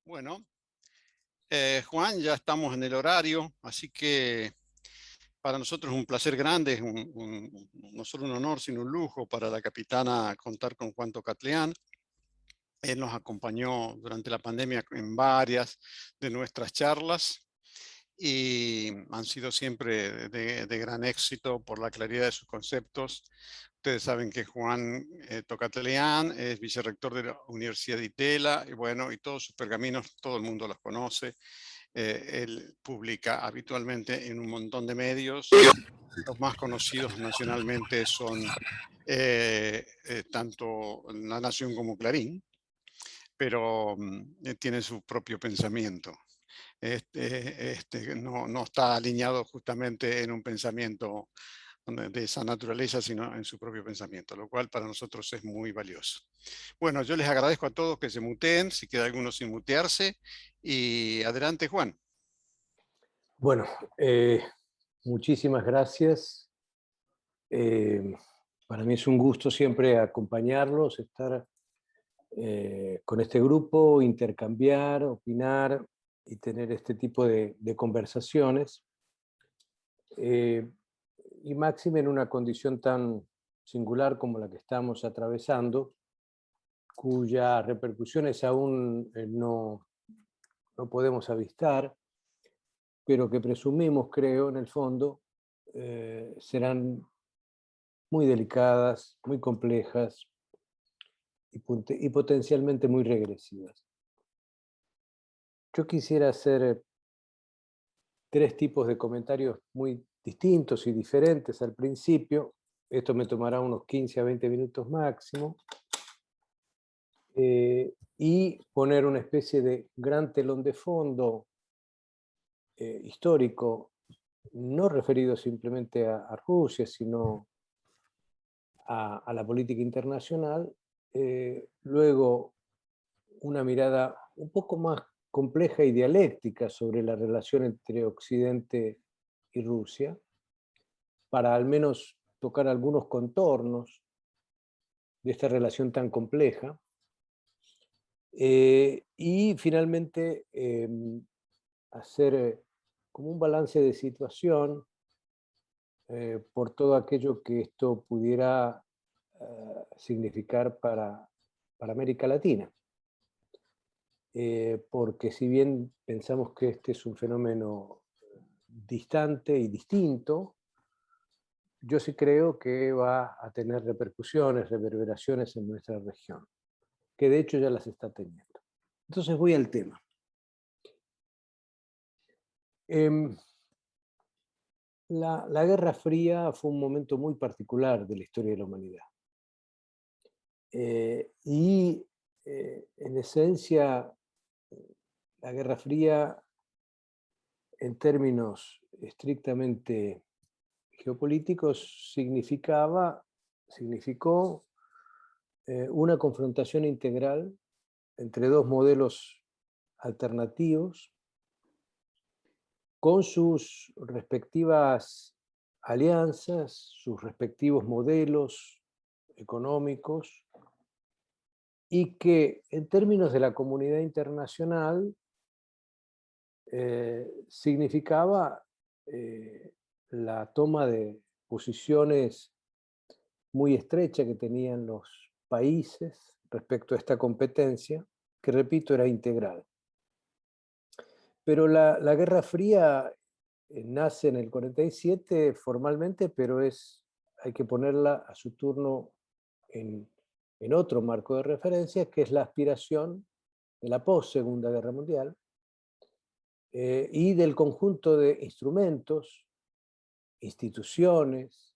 Bueno, Juan, ya estamos en el horario, así que para nosotros es un placer grande, es no solo un honor, sino un lujo para la capitana contar con Juan Tocatlián. Él nos acompañó durante la pandemia en varias de nuestras charlas y han sido siempre de gran éxito por la claridad de sus conceptos. Ustedes saben que Juan Tocatlián es vicerrector de la Universidad de Itela y bueno, y todos sus pergaminos, todo el mundo los conoce. Él publica habitualmente en un montón de medios. Los más conocidos nacionalmente son tanto La Nación como Clarín, pero tiene su propio pensamiento. No está alineado justamente en un pensamiento de esa naturaleza, sino en su propio pensamiento, lo cual para nosotros es muy valioso. Bueno, yo les agradezco a todos que se muteen, si queda alguno sin mutearse, y adelante, Juan. Bueno, muchísimas gracias. Eh, para mí es un gusto siempre acompañarlos, estar con este grupo, intercambiar, opinar y tener este tipo de conversaciones. Eh, y máxime en una condición tan singular como la que estamos atravesando, cuyas repercusiones aún no podemos avistar, pero que presumimos, creo, en el fondo, serán muy delicadas, muy complejas y potencialmente muy regresivas. Yo quisiera hacer tres tipos de comentarios muy distintos y diferentes al principio. Esto me tomará unos 15 a 20 minutos máximo. Y poner una especie de gran telón de fondo histórico, no referido simplemente a Rusia, sino a la política internacional. Luego, una mirada un poco más compleja y dialéctica sobre la relación entre Occidente y Rusia, para al menos tocar algunos contornos de esta relación tan compleja. Y finalmente hacer como un balance de situación por todo aquello que esto pudiera significar para América Latina. Porque si bien pensamos que este es un fenómeno distante y distinto, yo sí creo que va a tener repercusiones, reverberaciones en nuestra región, que de hecho ya las está teniendo. Entonces voy al tema. Em, la Guerra Fría fue un momento muy particular de la historia de la humanidad. En esencia, la Guerra Fría, en términos estrictamente geopolíticos, significó una confrontación integral entre dos modelos alternativos con sus respectivas alianzas, sus respectivos modelos económicos, y que en términos de la comunidad internacional significaba la toma de posiciones muy estrecha que tenían los países respecto a esta competencia, que repito, era integral. Pero la Guerra Fría nace en el 47 formalmente, pero hay que ponerla a su turno en otro marco de referencia, que es la aspiración de la post-Segunda Guerra Mundial y del conjunto de instrumentos, instituciones,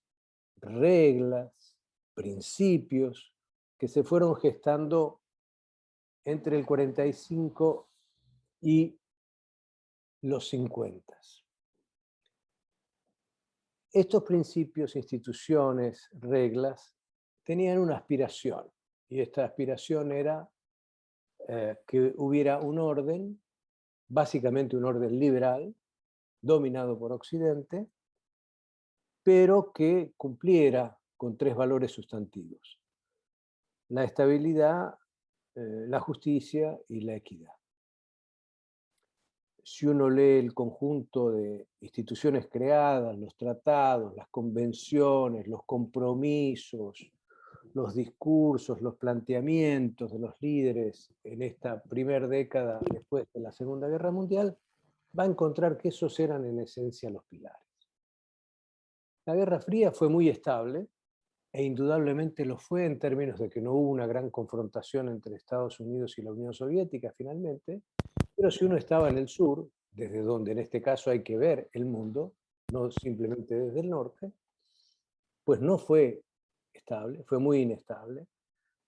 reglas, principios que se fueron gestando entre el 45 y los 50. Estos principios, instituciones, reglas, tenían una aspiración, y esta aspiración era que hubiera un orden, básicamente un orden liberal, dominado por Occidente, pero que cumpliera con tres valores sustantivos: la estabilidad, la justicia y la equidad. si uno lee el conjunto de instituciones creadas, los tratados, las convenciones, los compromisos, los discursos, los planteamientos de los líderes en esta primera década después de la Segunda Guerra Mundial, va a encontrar que esos eran en esencia los pilares. La Guerra Fría fue muy estable, e indudablemente lo fue en términos de que no hubo una gran confrontación entre Estados Unidos y la Unión Soviética finalmente, pero si uno estaba en el sur, desde donde en este caso hay que ver el mundo, no simplemente desde el norte, pues no fue estable, fue muy inestable.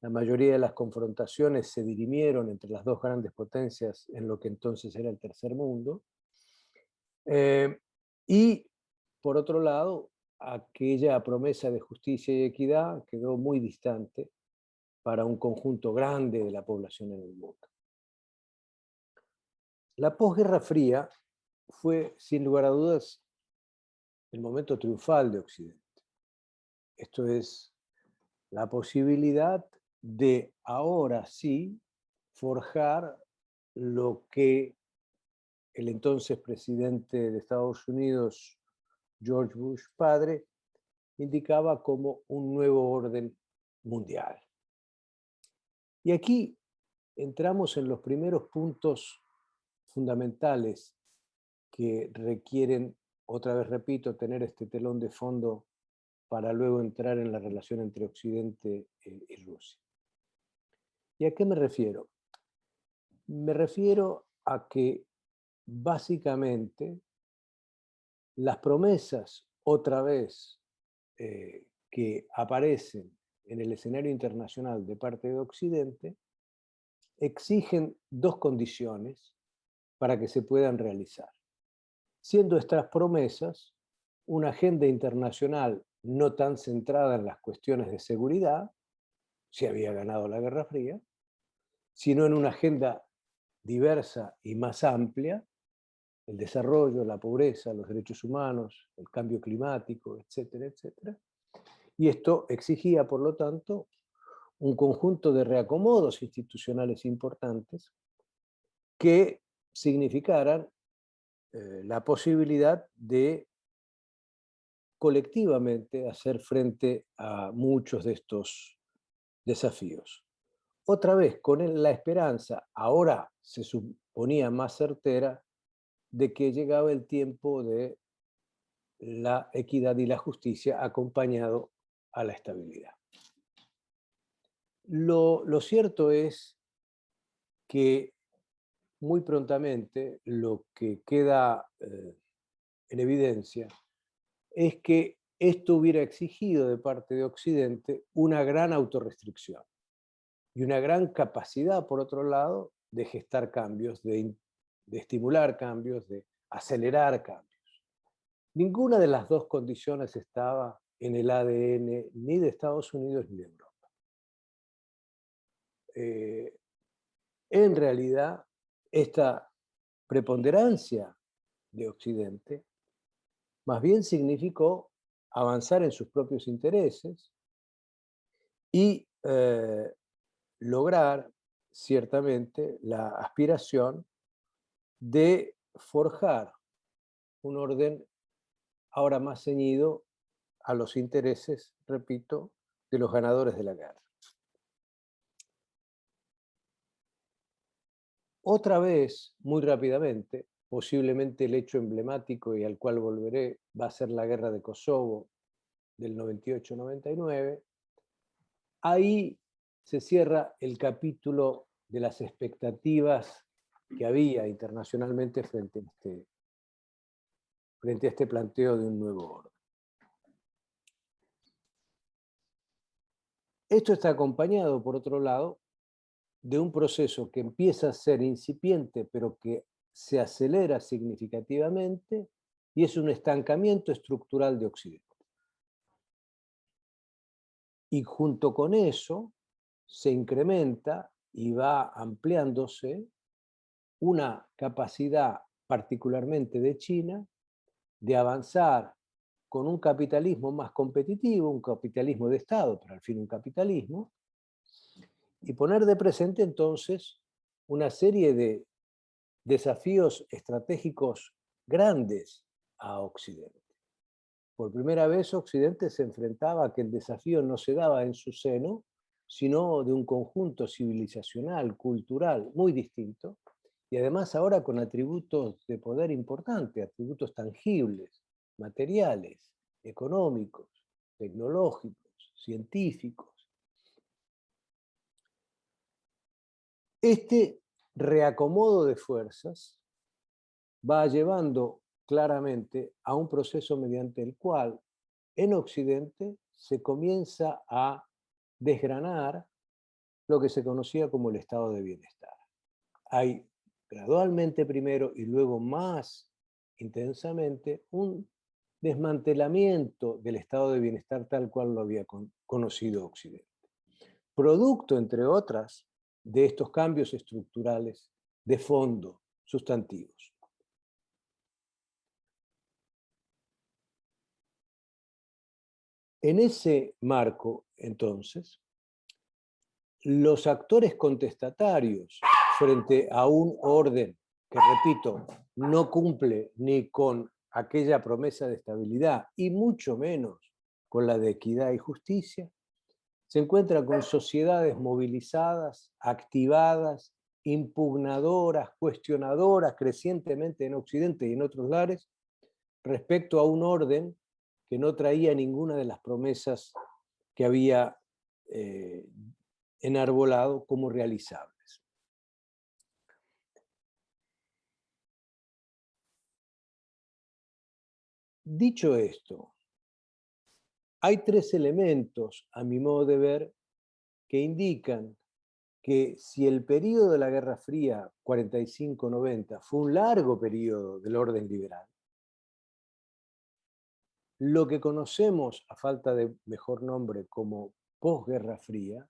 La mayoría de las confrontaciones se dirimieron entre las dos grandes potencias en lo que entonces era el tercer mundo. Y por otro lado, aquella promesa de justicia y equidad quedó muy distante para un conjunto grande de la población en el mundo. La posguerra fría fue, sin lugar a dudas, el momento triunfal de Occidente. Esto es, la posibilidad de ahora sí forjar lo que el entonces presidente de Estados Unidos, George Bush padre, indicaba como un nuevo orden mundial. Y aquí entramos en los primeros puntos fundamentales que requieren, otra vez repito, tener este telón de fondo para luego entrar en la relación entre Occidente y Rusia. ¿Y a qué me refiero? Me refiero a que básicamente las promesas, otra vez, que aparecen en el escenario internacional de parte de Occidente, exigen dos condiciones para que se puedan realizar. Siendo estas promesas una agenda internacional no tan centrada en las cuestiones de seguridad, se había ganado la Guerra Fría, sino en una agenda diversa y más amplia, el desarrollo, la pobreza, los derechos humanos, el cambio climático, etcétera, etcétera. Y esto exigía, por lo tanto, un conjunto de reacomodos institucionales importantes que significaran la posibilidad de colectivamente hacer frente a muchos de estos desafíos. Otra vez, con la esperanza, ahora se suponía más certera, de que llegaba el tiempo de la equidad y la justicia acompañado a la estabilidad. Lo cierto es que muy prontamente lo que queda en evidencia es que esto hubiera exigido de parte de Occidente una gran autorrestricción y una gran capacidad, por otro lado, de gestar cambios, de estimular cambios, de acelerar cambios. Ninguna de las dos condiciones estaba en el ADN ni de Estados Unidos ni de Europa. En realidad, esta preponderancia de Occidente más bien significó avanzar en sus propios intereses y lograr ciertamente la aspiración de forjar un orden ahora más ceñido a los intereses, repito, de los ganadores de la guerra. Otra vez, muy rápidamente, posiblemente el hecho emblemático y al cual volveré va a ser la guerra de Kosovo del 98-99. Ahí se cierra el capítulo de las expectativas que había internacionalmente frente a este planteo de un nuevo orden. Esto está acompañado, por otro lado, de un proceso que empieza a ser incipiente, pero que se acelera significativamente, y es un estancamiento estructural de Occidente. Y junto con eso se incrementa y va ampliándose una capacidad, particularmente de China, de avanzar con un capitalismo más competitivo, un capitalismo de Estado, pero al fin un capitalismo, y poner de presente entonces una serie de desafíos estratégicos grandes a Occidente. Por primera vez Occidente se enfrentaba a que el desafío no se daba en su seno, sino de un conjunto civilizacional, cultural muy distinto, y además ahora con atributos de poder importantes, atributos tangibles, materiales, económicos, tecnológicos, científicos. Este reacomodo de fuerzas va llevando claramente a un proceso mediante el cual en Occidente se comienza a desgranar lo que se conocía como el estado de bienestar. Hay gradualmente primero y luego más intensamente un desmantelamiento del estado de bienestar tal cual lo había conocido Occidente. Producto, entre otras, de estos cambios estructurales de fondo, sustantivos. En ese marco, entonces, los actores contestatarios frente a un orden que, repito, no cumple ni con aquella promesa de estabilidad y mucho menos con la de equidad y justicia, se encuentran con sociedades movilizadas, activadas, impugnadoras, cuestionadoras crecientemente en Occidente y en otros lares respecto a un orden que no traía ninguna de las promesas que había enarbolado como realizables. Dicho esto, hay tres elementos, a mi modo de ver, que indican que si el periodo de la Guerra Fría 45-90 fue un largo periodo del orden liberal, lo que conocemos, a falta de mejor nombre, como posguerra fría,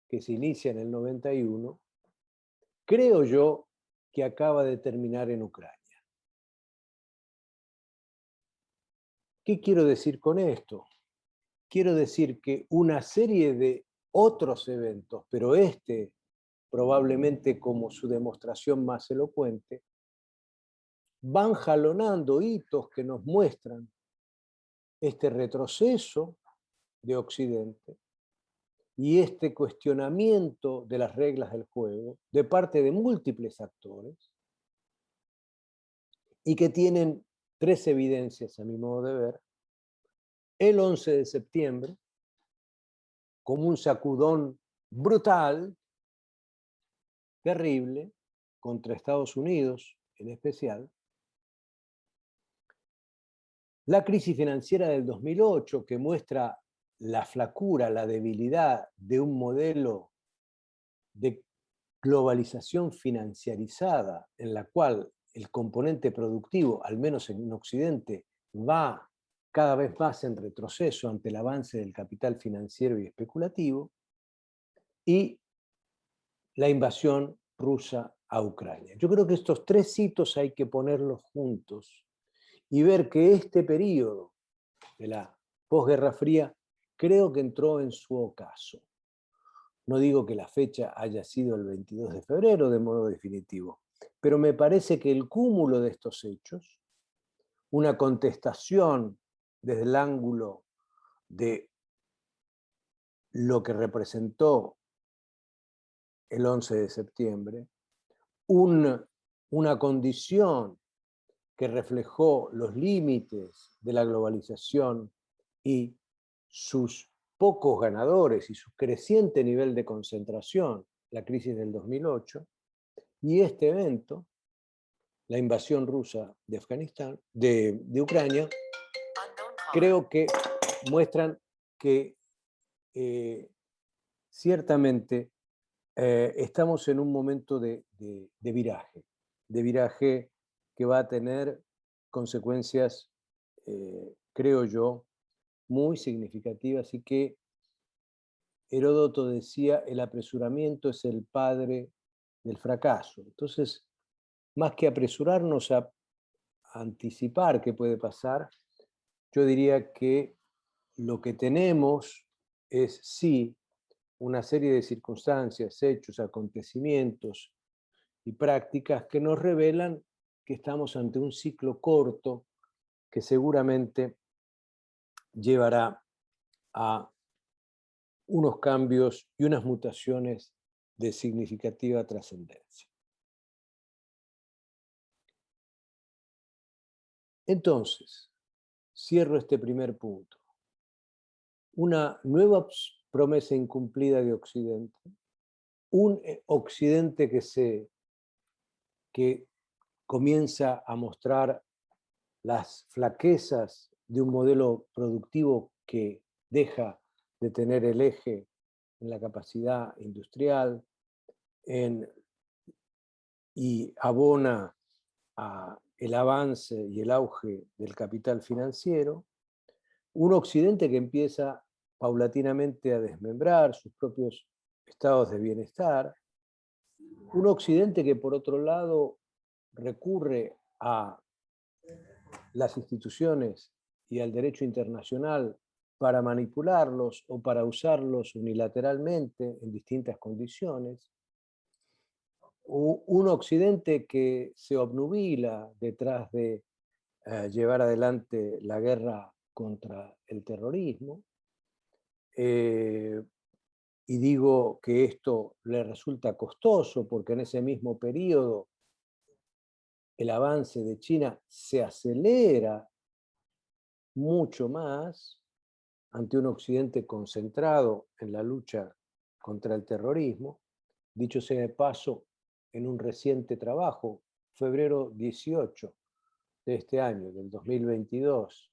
que se inicia en el 91, creo yo que acaba de terminar en Ucrania. ¿Qué quiero decir con esto? Quiero decir que una serie de otros eventos, pero este probablemente como su demostración más elocuente, van jalonando hitos que nos muestran este retroceso de Occidente y este cuestionamiento de las reglas del juego de parte de múltiples actores y que tienen tres evidencias, a mi modo de ver. El 11 de septiembre, como un sacudón brutal, terrible, contra Estados Unidos en especial. La crisis financiera del 2008, que muestra la flacura, la debilidad de un modelo de globalización financiarizada en la cual el componente productivo, al menos en Occidente, va cada vez más en retroceso ante el avance del capital financiero y especulativo, y la invasión rusa a Ucrania. Yo creo que estos tres hitos hay que ponerlos juntos y ver que este periodo de la posguerra fría creo que entró en su ocaso. No digo que la fecha haya sido el 22 de febrero de modo definitivo, pero me parece que el cúmulo de estos hechos, una contestación desde el ángulo de lo que representó el 11 de septiembre, una condición que reflejó los límites de la globalización y sus pocos ganadores y su creciente nivel de concentración, la crisis del 2008, y este evento, la invasión rusa de Afganistán, de Ucrania, creo que muestran que ciertamente estamos en un momento de viraje que va a tener consecuencias, creo yo, muy significativas y que Heródoto decía, el apresuramiento es el padre del fracaso. Entonces, más que apresurarnos a anticipar qué puede pasar, yo diría que lo que tenemos es sí una serie de circunstancias, hechos, acontecimientos y prácticas que nos revelan que estamos ante un ciclo corto que seguramente llevará a unos cambios y unas mutaciones de significativa trascendencia. Entonces, cierro este primer punto. Una nueva promesa incumplida de Occidente, un Occidente que comienza a mostrar las flaquezas de un modelo productivo que deja de tener el eje en la capacidad industrial y abona a el avance y el auge del capital financiero, un Occidente que empieza paulatinamente a desmembrar sus propios estados de bienestar, un Occidente que por otro lado recurre a las instituciones y al derecho internacional para manipularlos o para usarlos unilateralmente en distintas condiciones, un Occidente que se obnubila detrás de llevar adelante la guerra contra el terrorismo, y digo que esto le resulta costoso porque en ese mismo periodo el avance de China se acelera mucho más ante un Occidente concentrado en la lucha contra el terrorismo. Dicho sea de paso, en un reciente trabajo, febrero 18 de este año, del 2022,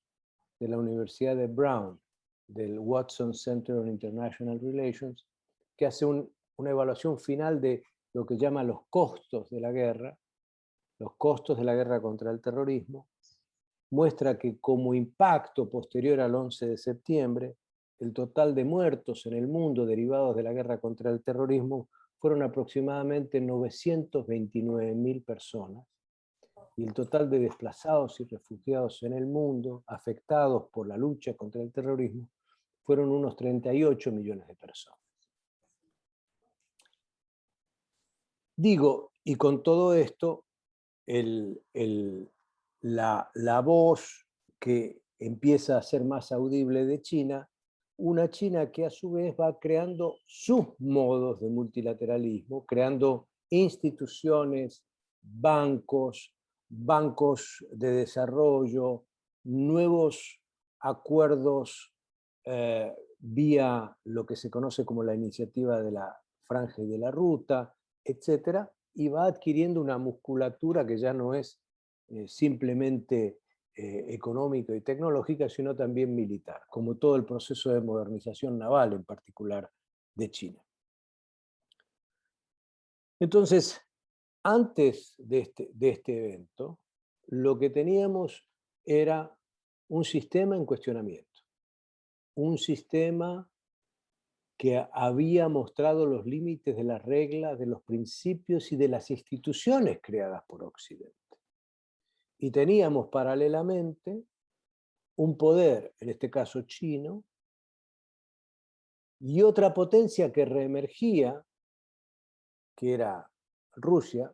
de la Universidad de Brown, del Watson Center on International Relations, que hace una evaluación final de lo que llama los costos de la guerra contra el terrorismo, muestra que como impacto posterior al 11 de septiembre, el total de muertos en el mundo derivados de la guerra contra el terrorismo fueron aproximadamente 929.000 personas, y el total de desplazados y refugiados en el mundo afectados por la lucha contra el terrorismo fueron unos 38 millones de personas. Digo, y con todo esto, la voz que empieza a ser más audible de China, una China que a su vez va creando sus modos de multilateralismo, creando instituciones, bancos de desarrollo, nuevos acuerdos vía lo que se conoce como la iniciativa de la Franja y de la Ruta, etcétera, y va adquiriendo una musculatura que ya no es simplemente económica y tecnológica, sino también militar, como todo el proceso de modernización naval en particular de China. Entonces, antes de este evento, lo que teníamos era un sistema en cuestionamiento, un sistema que había mostrado los límites de las reglas, de los principios y de las instituciones creadas por Occidente. Y teníamos paralelamente un poder, en este caso chino, y otra potencia que reemergía, que era Rusia,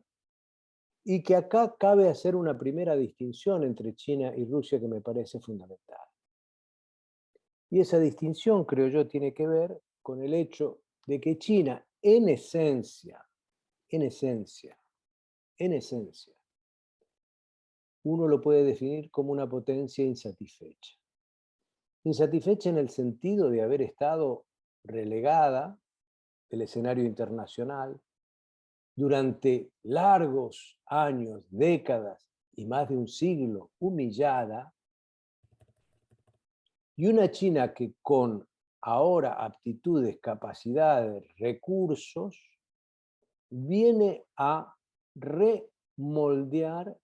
y que acá cabe hacer una primera distinción entre China y Rusia que me parece fundamental. Y esa distinción, creo yo, tiene que ver con el hecho de que China, en esencia, uno lo puede definir como una potencia insatisfecha. Insatisfecha en el sentido de haber estado relegada del escenario internacional durante largos años, décadas y más de un siglo, humillada, y una China que con ahora aptitudes, capacidades, recursos, viene a remoldear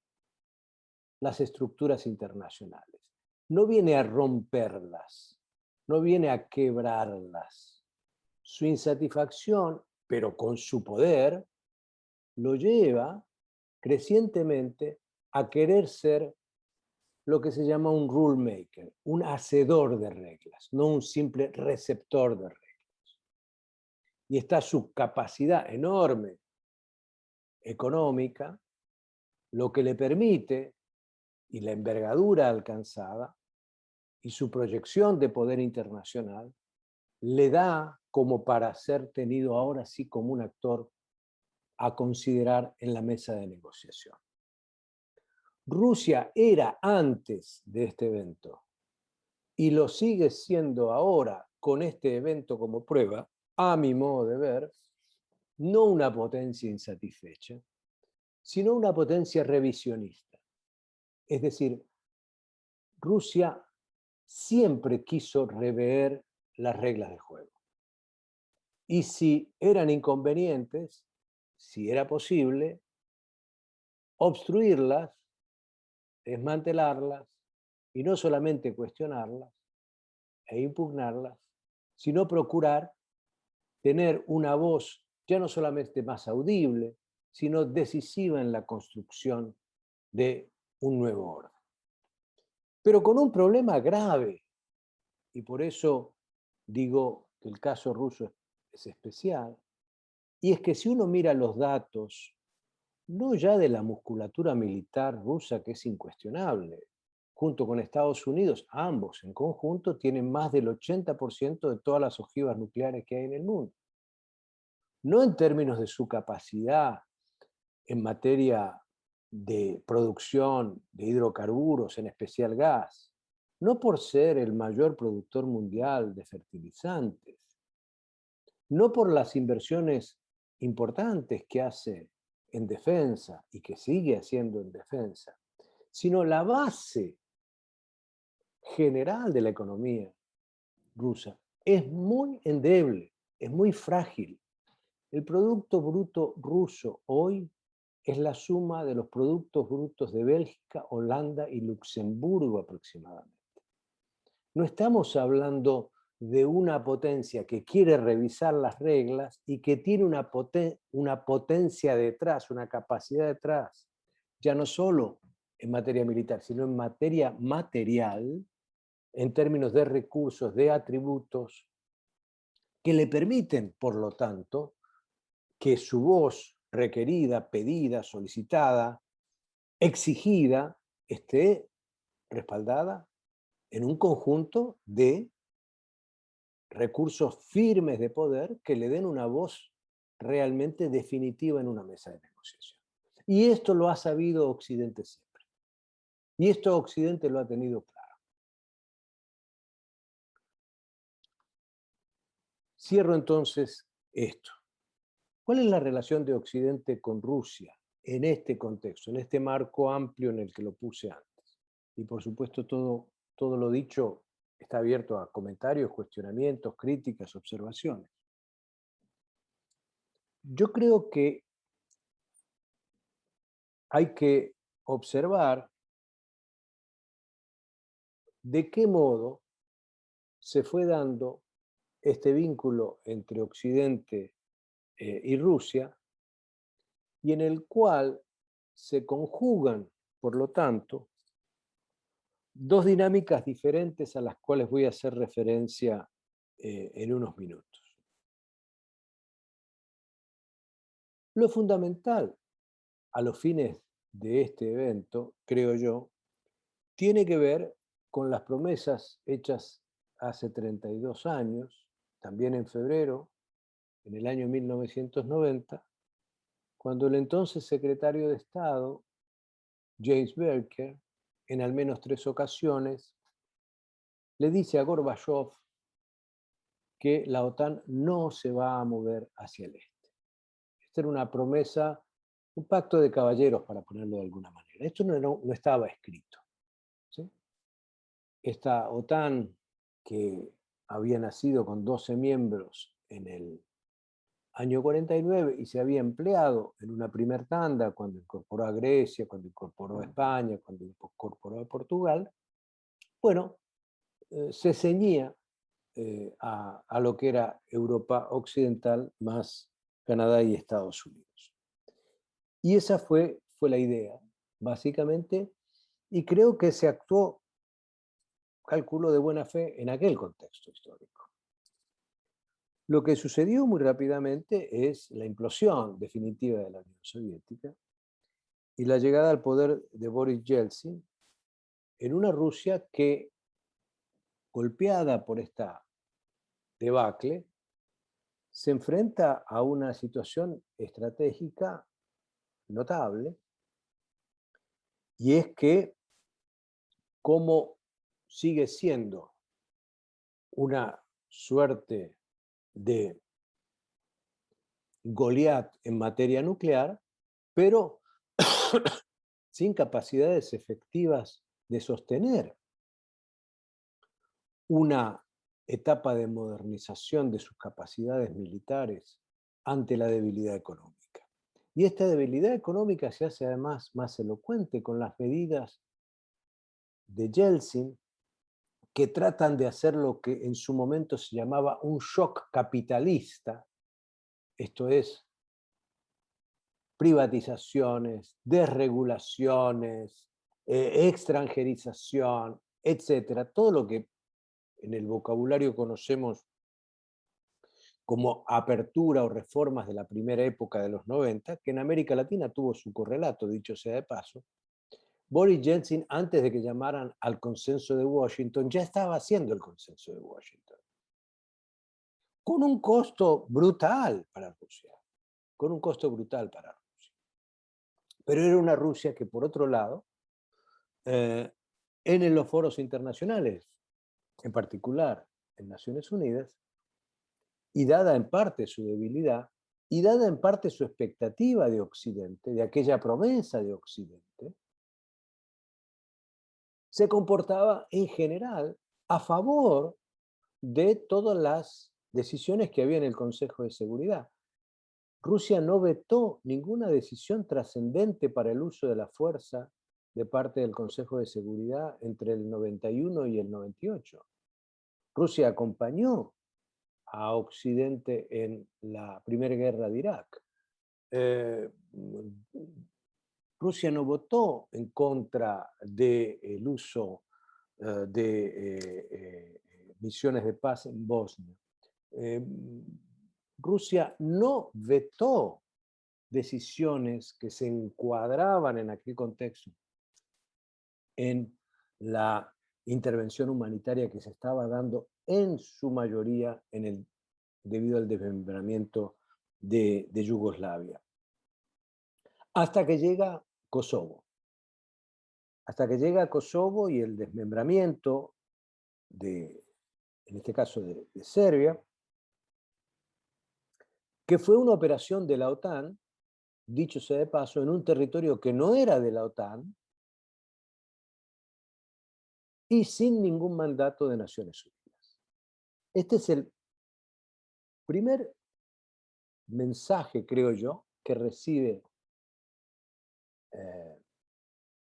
las estructuras internacionales. No viene a romperlas, no viene a quebrarlas. Su insatisfacción, pero con su poder, lo lleva crecientemente a querer ser lo que se llama un rule maker, un hacedor de reglas, no un simple receptor de reglas. Y está su capacidad enorme económica, lo que le permite, y la envergadura alcanzada, y su proyección de poder internacional, le da como para ser tenido ahora sí como un actor a considerar en la mesa de negociación. Rusia era antes de este evento y lo sigue siendo ahora con este evento como prueba, a mi modo de ver, no una potencia insatisfecha, sino una potencia revisionista. Es decir, Rusia siempre quiso rever las reglas del juego. Y si eran inconvenientes, si era posible, obstruirlas, desmantelarlas, y no solamente cuestionarlas e impugnarlas, sino procurar tener una voz ya no solamente más audible, sino decisiva en la construcción de un nuevo orden. Pero con un problema grave, y por eso digo que el caso ruso es especial, y es que si uno mira los datos, no ya de la musculatura militar rusa, que es incuestionable, junto con Estados Unidos, ambos en conjunto tienen más del 80% de todas las ojivas nucleares que hay en el mundo. No en términos de su capacidad en materia de producción de hidrocarburos, en especial gas, no por ser el mayor productor mundial de fertilizantes, no por las inversiones importantes que hace en defensa y que sigue haciendo en defensa, sino la base general de la economía rusa es muy endeble, es muy frágil. El Producto Bruto ruso hoy es la suma de los productos brutos de Bélgica, Holanda y Luxemburgo aproximadamente. No estamos hablando de una potencia que quiere revisar las reglas y que tiene una potencia detrás, una capacidad detrás, ya no solo en materia militar, sino en materia material, en términos de recursos, de atributos, que le permiten, por lo tanto, que su voz requerida, pedida, solicitada, exigida, esté respaldada en un conjunto de recursos firmes de poder que le den una voz realmente definitiva en una mesa de negociación. Y esto lo ha sabido Occidente siempre. Y esto Occidente lo ha tenido claro. Cierro entonces esto. ¿Cuál es la relación de Occidente con Rusia en este contexto, en este marco amplio en el que lo puse antes? Y por supuesto todo lo dicho está abierto a comentarios, cuestionamientos, críticas, observaciones. Yo creo que hay que observar de qué modo se fue dando este vínculo entre Occidente y Rusia, y en el cual se conjugan, por lo tanto, dos dinámicas diferentes a las cuales voy a hacer referencia en unos minutos. Lo fundamental a los fines de este evento, creo yo, tiene que ver con las promesas hechas hace 32 años, también en febrero, en el año 1990, cuando el entonces secretario de Estado, James Baker, en al menos 3 ocasiones, le dice a Gorbachev que la OTAN no se va a mover hacia el este. Esta era una promesa, un pacto de caballeros, para ponerlo de alguna manera. Esto no estaba escrito, ¿sí? Esta OTAN, que había nacido con 12 miembros en el año 49 y se había empleado en una primer tanda cuando incorporó a Grecia, cuando incorporó a España, cuando incorporó a Portugal, bueno, se ceñía a lo que era Europa Occidental más Canadá y Estados Unidos. Y esa fue la idea, básicamente, y creo que se actuó, calculo de buena fe, en aquel contexto histórico. Lo que sucedió muy rápidamente es la implosión definitiva de la Unión Soviética y la llegada al poder de Boris Yeltsin en una Rusia que, golpeada por esta debacle, se enfrenta a una situación estratégica notable, y es que, como sigue siendo una suerte de Goliat en materia nuclear, pero sin capacidades efectivas de sostener una etapa de modernización de sus capacidades militares ante la debilidad económica. Y esta debilidad económica se hace además más elocuente con las medidas de Yeltsin, que tratan de hacer lo que en su momento se llamaba un shock capitalista, esto es, privatizaciones, desregulaciones, extranjerización, etcétera, todo lo que en el vocabulario conocemos como apertura o reformas de la primera época de los 90, que en América Latina tuvo su correlato, dicho sea de paso. Boris Yeltsin, antes de que llamaran al consenso de Washington, ya estaba haciendo el consenso de Washington, con un costo brutal para Rusia, con un costo brutal para Rusia. Pero era una Rusia que, por otro lado, en los foros internacionales, en particular en Naciones Unidas, y dada en parte su debilidad, y dada en parte su expectativa de Occidente, de aquella promesa de Occidente, se comportaba en general a favor de todas las decisiones que había en el Consejo de Seguridad. Rusia no vetó ninguna decisión trascendente para el uso de la fuerza de parte del Consejo de Seguridad entre el 91 y el 98. Rusia acompañó a Occidente en la primera guerra de Irak. Rusia no votó en contra del uso de misiones de paz en Bosnia. Rusia no vetó decisiones que se encuadraban en aquel contexto en la intervención humanitaria que se estaba dando en su mayoría debido al desmembramiento de Yugoslavia. Hasta que llega Kosovo. Hasta que llega Kosovo y el desmembramiento en este caso de Serbia, que fue una operación de la OTAN, dicho sea de paso, en un territorio que no era de la OTAN y sin ningún mandato de Naciones Unidas. Este es el primer mensaje, creo yo, que recibe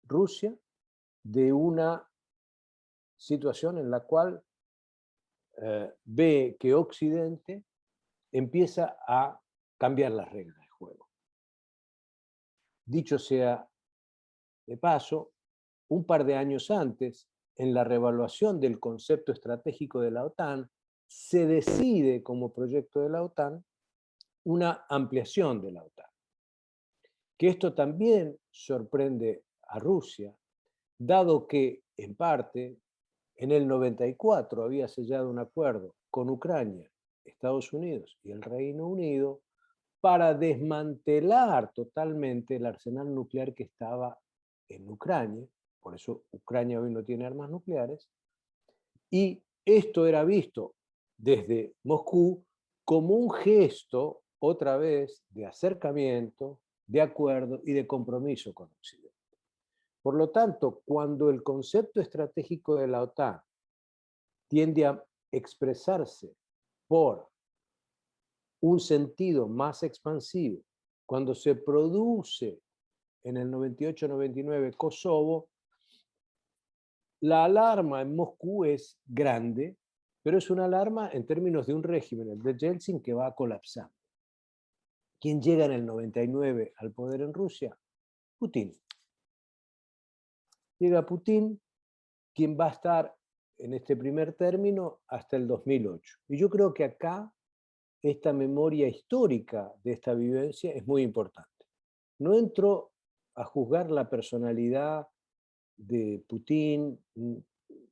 Rusia de una situación en la cual ve que Occidente empieza a cambiar las reglas del juego. Dicho sea de paso, un par de años antes, en la reevaluación del concepto estratégico de la OTAN, se decide como proyecto de la OTAN una ampliación de la OTAN. Que esto también sorprende a Rusia, dado que, en parte, en el 94 había sellado un acuerdo con Ucrania, Estados Unidos y el Reino Unido para desmantelar totalmente el arsenal nuclear que estaba en Ucrania, por eso Ucrania hoy no tiene armas nucleares, y esto era visto desde Moscú como un gesto, otra vez, de acercamiento, de acuerdo y de compromiso con Occidente. Por lo tanto, cuando el concepto estratégico de la OTAN tiende a expresarse por un sentido más expansivo, cuando se produce en el 98-99 Kosovo, la alarma en Moscú es grande, pero es una alarma en términos de un régimen, el de Yeltsin, que va colapsando. ¿Quién llega en el 99 al poder en Rusia? Putin. Llega Putin, quien va a estar en este primer término hasta el 2008. Y yo creo que acá esta memoria histórica de esta vivencia es muy importante. No entro a juzgar la personalidad de Putin,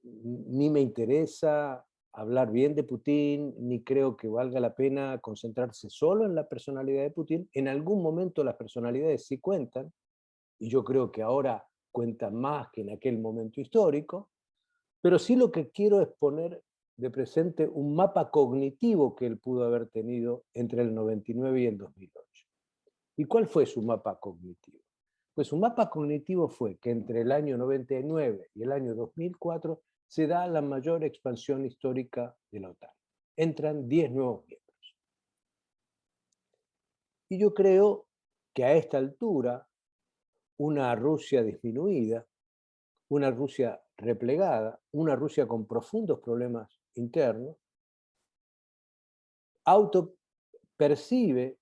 ni me interesa hablar bien de Putin, ni creo que valga la pena concentrarse solo en la personalidad de Putin. En algún momento las personalidades sí cuentan, y yo creo que ahora cuentan más que en aquel momento histórico, pero sí lo que quiero es poner de presente un mapa cognitivo que él pudo haber tenido entre el 99 y el 2008. ¿Y cuál fue su mapa cognitivo? Pues su mapa cognitivo fue que entre el año 99 y el año 2004 se da la mayor expansión histórica de la OTAN. Entran 10 nuevos miembros. Y yo creo que a esta altura, una Rusia disminuida, una Rusia replegada, una Rusia con profundos problemas internos, autopercibe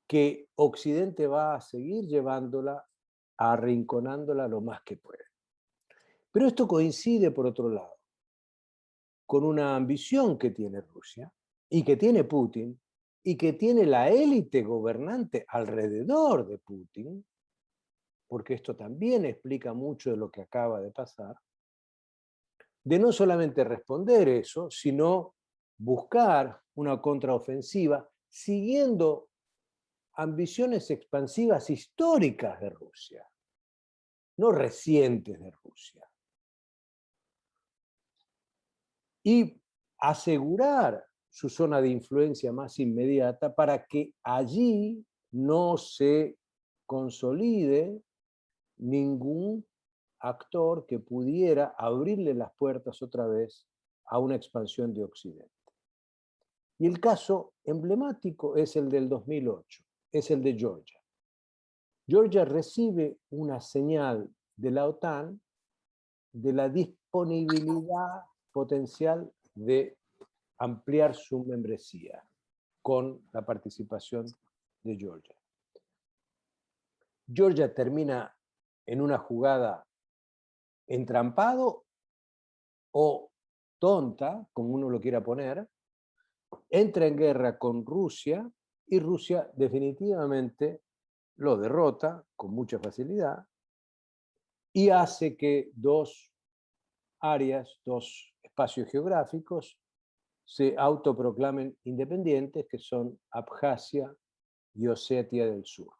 que Occidente va a seguir llevándola, arrinconándola lo más que puede. Pero esto coincide, por otro lado, con una ambición que tiene Rusia y que tiene Putin y que tiene la élite gobernante alrededor de Putin, porque esto también explica mucho de lo que acaba de pasar, de no solamente responder eso, sino buscar una contraofensiva siguiendo ambiciones expansivas históricas de Rusia, no recientes de Rusia. Y asegurar su zona de influencia más inmediata para que allí no se consolide ningún actor que pudiera abrirle las puertas otra vez a una expansión de Occidente. Y el caso emblemático es el del 2008, es el de Georgia. Georgia recibe una señal de la OTAN de la disponibilidad potencial de ampliar su membresía con la participación de Georgia. Georgia termina en una jugada entrampado o tonta, como uno lo quiera poner, entra en guerra con Rusia y Rusia definitivamente lo derrota con mucha facilidad y hace que dos áreas, dos espacios geográficos se autoproclamen independientes, que son Abjasia y Osetia del Sur.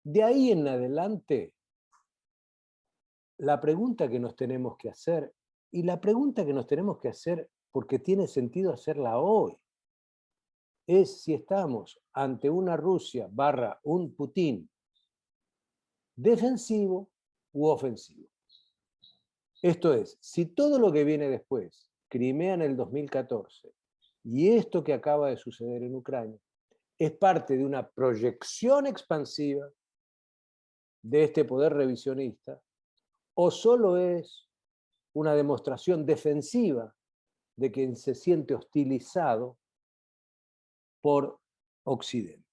De ahí en adelante, la pregunta que nos tenemos que hacer, y la pregunta que nos tenemos que hacer porque tiene sentido hacerla hoy, es si estamos ante una Rusia / un Putin defensivo u ofensivo. Esto es, si todo lo que viene después, Crimea en el 2014, y esto que acaba de suceder en Ucrania, es parte de una proyección expansiva de este poder revisionista, o solo es una demostración defensiva de quien se siente hostilizado por Occidente.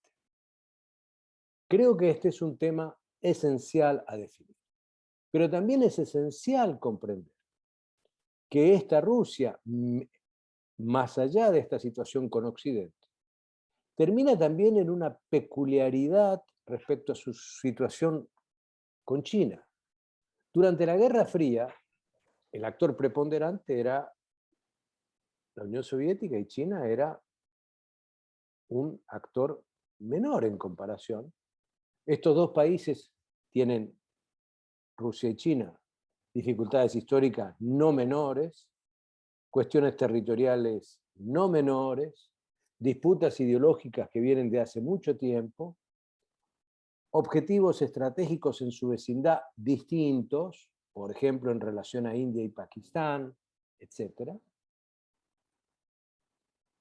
Creo que este es un tema esencial a definir, pero también es esencial comprender que esta Rusia, más allá de esta situación con Occidente, termina también en una peculiaridad respecto a su situación con China. Durante la Guerra Fría, el actor preponderante era la Unión Soviética y China era un actor menor en comparación. Estos dos países tienen, Rusia y China, dificultades históricas no menores, cuestiones territoriales no menores, disputas ideológicas que vienen de hace mucho tiempo, objetivos estratégicos en su vecindad distintos, por ejemplo, en relación a India y Pakistán, etc.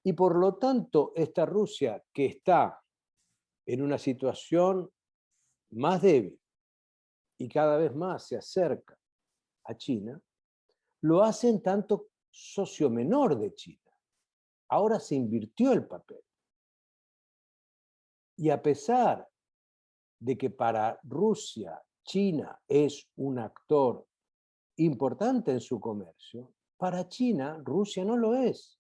Y por lo tanto, esta Rusia que está en una situación más débil y cada vez más se acerca a China, lo hace en tanto socio menor de China. Ahora se invirtió el papel. Y a pesar de que para Rusia, China es un actor importante en su comercio, Para China, Rusia no lo es.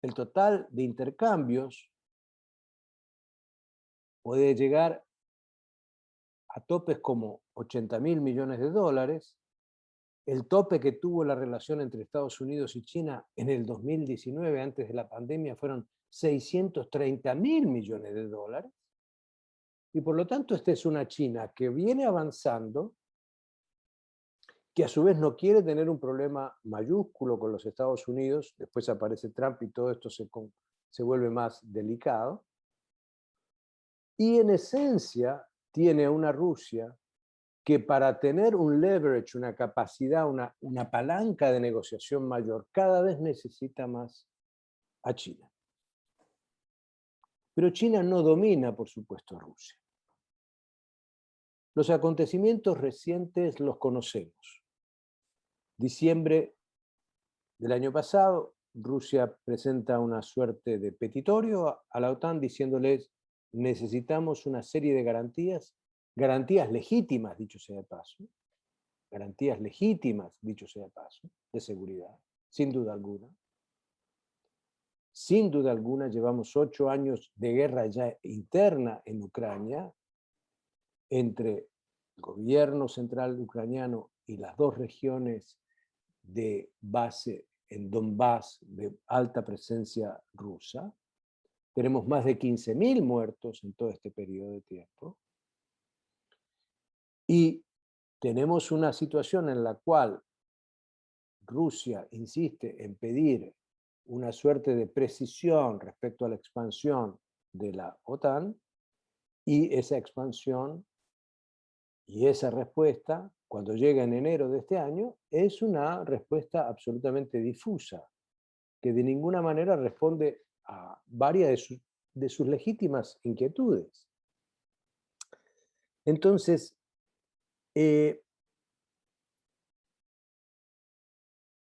El total de intercambios puede llegar a topes como 80.000 millones de dólares. El tope que tuvo la relación entre Estados Unidos y China en el 2019, antes de la pandemia, fueron 630.000 millones de dólares. Y por lo tanto, esta es una China que viene avanzando, que a su vez no quiere tener un problema mayúsculo con los Estados Unidos. Después aparece Trump y todo esto se vuelve más delicado. Y en esencia tiene una Rusia que para tener un leverage, una capacidad, una palanca de negociación mayor, cada vez necesita más a China. Pero China no domina, por supuesto, a Rusia. Los acontecimientos recientes los conocemos. Diciembre del año pasado, Rusia presenta una suerte de petitorio a la OTAN diciéndoles: necesitamos una serie de garantías legítimas, dicho sea de paso, garantías legítimas, dicho sea de paso, de seguridad, sin duda alguna. Sin duda alguna, llevamos 8 años de guerra ya interna en Ucrania entre el gobierno central ucraniano y las dos regiones de base en Donbass de alta presencia rusa. Tenemos más de 15.000 muertos en todo este periodo de tiempo. Y tenemos una situación en la cual Rusia insiste en pedir una suerte de precisión respecto a la expansión de la OTAN, y esa expansión y esa respuesta, cuando llega en enero de este año, es una respuesta absolutamente difusa, que de ninguna manera responde a varias de sus legítimas inquietudes. Entonces,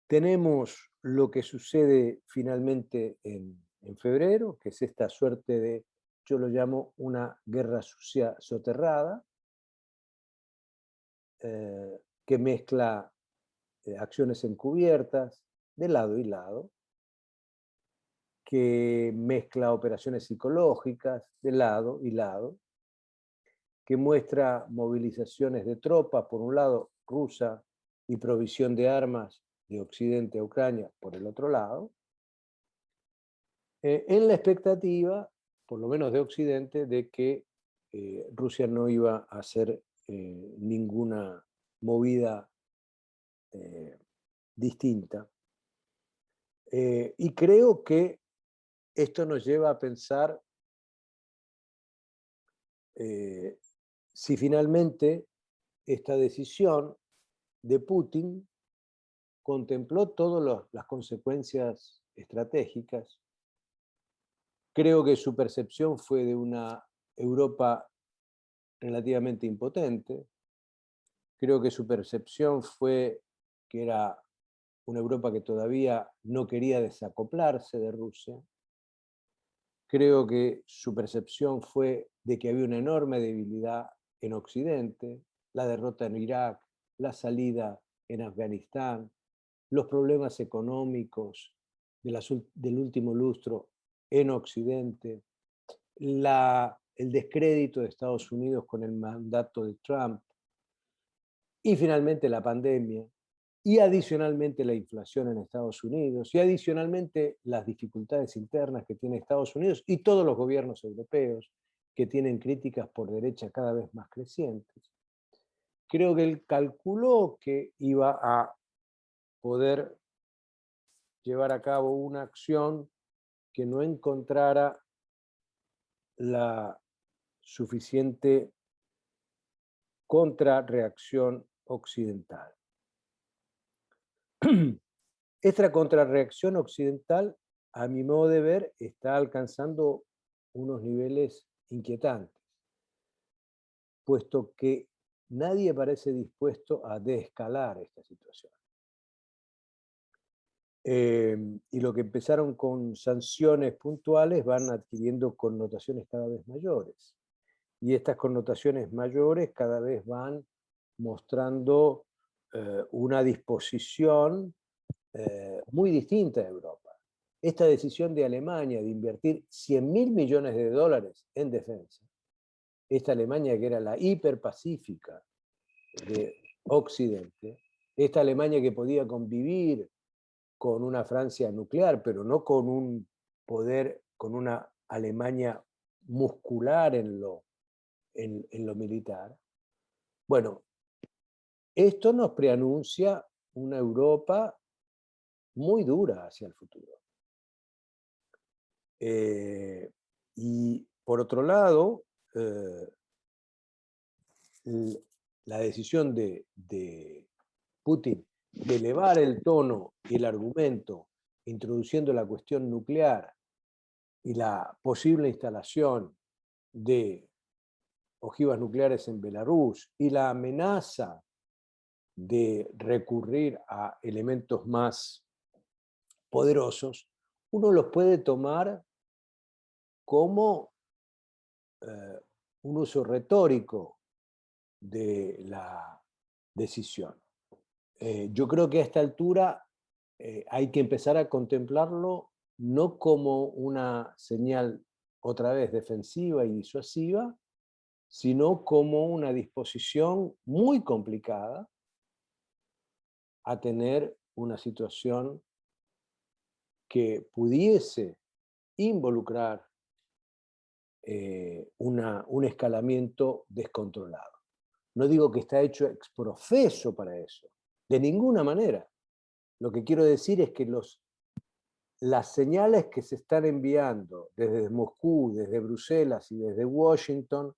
tenemos lo que sucede finalmente en febrero, que es esta suerte de, yo lo llamo una guerra sucia soterrada, que mezcla acciones encubiertas de lado y lado, que mezcla operaciones psicológicas de lado y lado, que muestra movilizaciones de tropas, por un lado rusa, y provisión de armas de Occidente a Ucrania, por el otro lado, en la expectativa, por lo menos de Occidente, de que Rusia no iba a hacer ninguna movida distinta. Y creo que esto nos lleva a pensar si finalmente esta decisión de Putin contempló todas las consecuencias estratégicas. Creo que su percepción fue de una Europa relativamente impotente. Creo que su percepción fue que era una Europa que todavía no quería desacoplarse de Rusia. Creo que su percepción fue de que había una enorme debilidad en Occidente, la derrota en Irak, la salida en Afganistán, los problemas económicos del último lustro en Occidente, el descrédito de Estados Unidos con el mandato de Trump, y finalmente la pandemia, y adicionalmente la inflación en Estados Unidos, y adicionalmente las dificultades internas que tiene Estados Unidos y todos los gobiernos europeos que tienen críticas por derecha cada vez más crecientes. Creo que él calculó que iba a poder llevar a cabo una acción que no encontrara la suficiente contrarreacción occidental. Esta contrarreacción occidental, a mi modo de ver, está alcanzando unos niveles inquietantes, puesto que nadie parece dispuesto a desescalar esta situación. Y lo que empezaron con sanciones puntuales van adquiriendo connotaciones cada vez mayores. Y estas connotaciones mayores cada vez van mostrando una disposición muy distinta de Europa. Esta decisión de Alemania de invertir 100.000 millones de dólares en defensa, esta Alemania que era la hiperpacífica de Occidente, esta Alemania que podía convivir con una Francia nuclear, pero no con un poder, con una Alemania muscular en lo militar. Bueno, esto nos preanuncia una Europa muy dura hacia el futuro. Y por otro lado, la decisión de Putin de elevar el tono y el argumento, introduciendo la cuestión nuclear y la posible instalación de ojivas nucleares en Belarus y la amenaza de recurrir a elementos más poderosos, uno los puede tomar como un uso retórico de la decisión. Yo creo que a esta altura hay que empezar a contemplarlo no como una señal otra vez defensiva y disuasiva, sino como una disposición muy complicada a tener una situación que pudiese involucrar un escalamiento descontrolado. No digo que está hecho ex profeso para eso, de ninguna manera. Lo que quiero decir es que las señales que se están enviando desde Moscú, desde Bruselas y desde Washington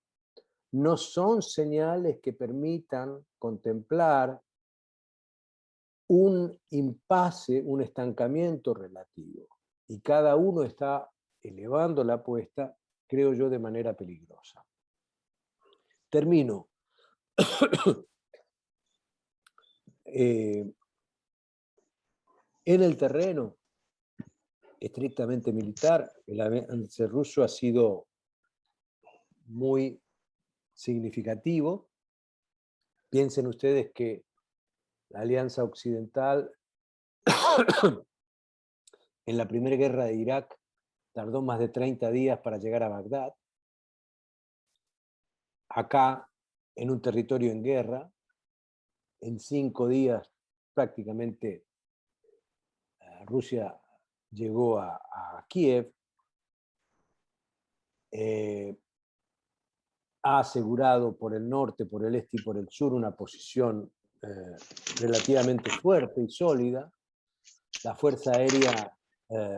no son señales que permitan contemplar un impasse, un estancamiento relativo. Y cada uno está elevando la apuesta, creo yo, de manera peligrosa. Termino. En el terreno estrictamente militar, el avance ruso ha sido muy significativo. Piensen ustedes que la Alianza Occidental en la primera guerra de Irak tardó más de 30 días para llegar a Bagdad. Acá, en un territorio en guerra, en 5 días prácticamente Rusia llegó a Kiev. Ha asegurado por el norte, por el este y por el sur una posición relativamente fuerte y sólida. La fuerza aérea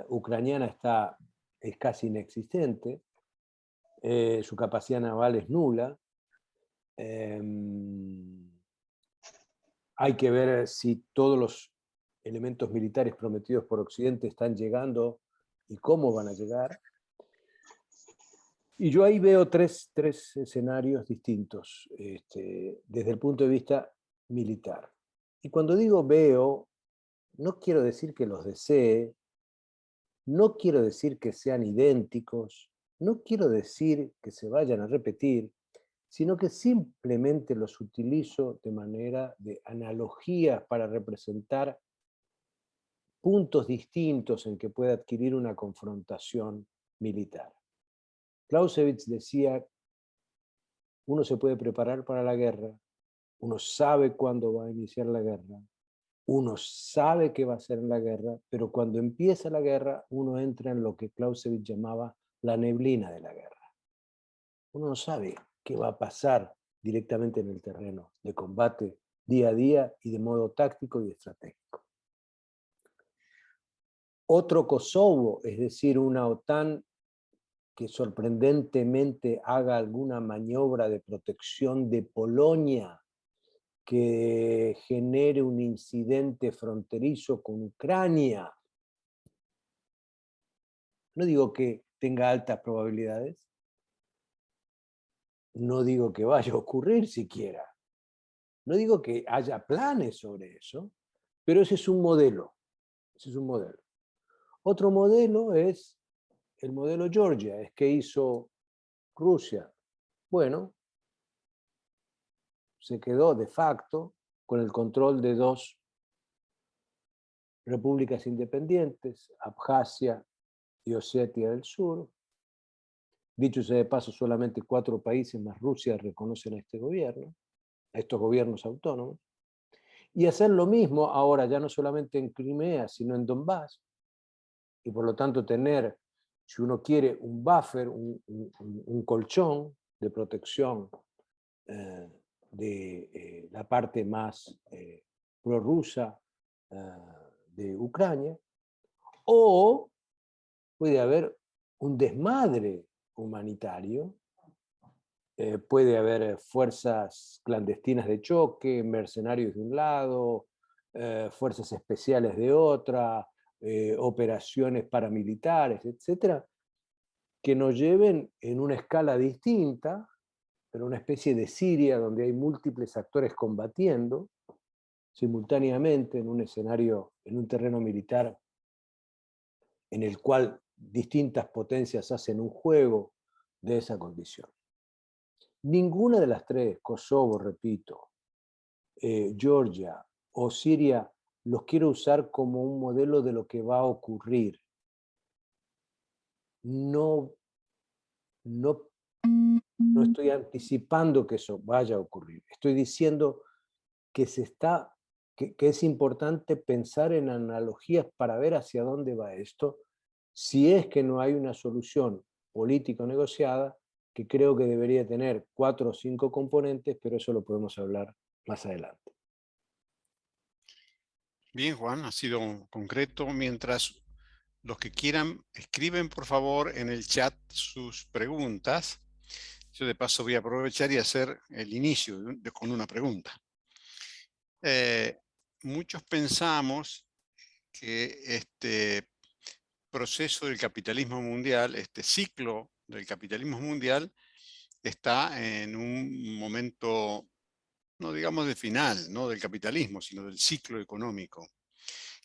ucraniana es casi inexistente. Su capacidad naval es nula. Hay que ver si todos los elementos militares prometidos por Occidente están llegando y cómo van a llegar. Y yo ahí veo tres escenarios distintos desde el punto de vista militar. Y cuando digo veo, no quiero decir que los desee, no quiero decir que sean idénticos, no quiero decir que se vayan a repetir, sino que simplemente los utilizo de manera de analogías para representar puntos distintos en que puede adquirir una confrontación militar. Clausewitz decía, uno se puede preparar para la guerra, uno sabe cuándo va a iniciar la guerra, uno sabe qué va a hacer en la guerra, pero cuando empieza la guerra, uno entra en lo que Clausewitz llamaba la neblina de la guerra. Uno no sabe qué va a pasar directamente en el terreno de combate día a día y de modo táctico y estratégico. Otro Kosovo, es decir, una OTAN que sorprendentemente haga alguna maniobra de protección de Polonia, que genere un incidente fronterizo con Ucrania. No digo que tenga altas probabilidades, no digo que vaya a ocurrir siquiera, no digo que haya planes sobre eso, pero ese es un modelo. Ese es un modelo. Otro modelo es el modelo Georgia, es que hizo Rusia. Bueno, se quedó de facto con el control de dos repúblicas independientes, Abjasia y Osetia del Sur. Dicho sea de paso, solamente 4 países más Rusia reconocen a este gobierno, a estos gobiernos autónomos. Y hacer lo mismo ahora ya no solamente en Crimea, sino en Donbass, y por lo tanto tener, si uno quiere, un buffer, un colchón de protección de la parte más prorrusa de Ucrania, o puede haber un desmadre humanitario, puede haber fuerzas clandestinas de choque, mercenarios de un lado, fuerzas especiales de otra, operaciones paramilitares, etcétera, que nos lleven en una escala distinta, pero una especie de Siria donde hay múltiples actores combatiendo simultáneamente en un escenario, en un terreno militar en el cual distintas potencias hacen un juego de esa condición. Ninguna de las tres, Kosovo, repito, Georgia o Siria, los quiero usar como un modelo de lo que va a ocurrir. No estoy anticipando que eso vaya a ocurrir. Estoy diciendo que, que es importante pensar en analogías para ver hacia dónde va esto, si es que no hay una solución político negociada, que creo que debería tener 4 o 5 componentes, pero eso lo podemos hablar más adelante. Bien, Juan, ha sido concreto. Mientras los que quieran, escriben por favor en el chat sus preguntas. Yo de paso voy a aprovechar y hacer el inicio con una pregunta. Muchos pensamos que este proceso del capitalismo mundial, este ciclo del capitalismo mundial, está en un momento, no digamos de final, no del capitalismo, sino del ciclo económico,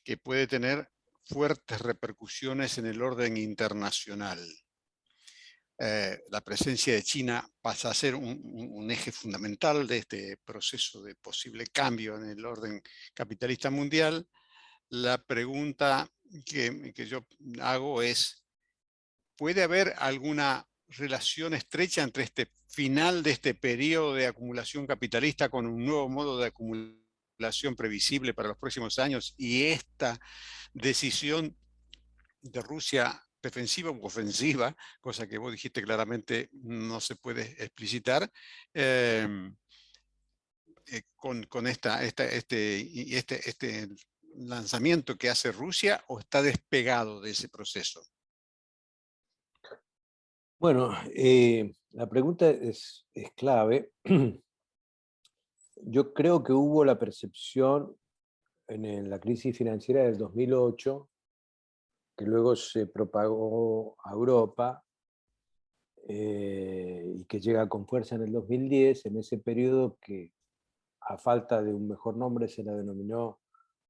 que puede tener fuertes repercusiones en el orden internacional. La presencia de China pasa a ser un eje fundamental de este proceso de posible cambio en el orden capitalista mundial. La pregunta que yo hago es, ¿puede haber alguna relación estrecha entre este final de este periodo de acumulación capitalista con un nuevo modo de acumulación previsible para los próximos años y esta decisión de Rusia defensiva u ofensiva, cosa que vos dijiste claramente no se puede explicitar, con este lanzamiento que hace Rusia, o está despegado de ese proceso? Bueno, la pregunta es clave. Yo creo que hubo la percepción en la crisis financiera del 2008, que luego se propagó a Europa y que llega con fuerza en el 2010, en ese periodo que a falta de un mejor nombre se la denominó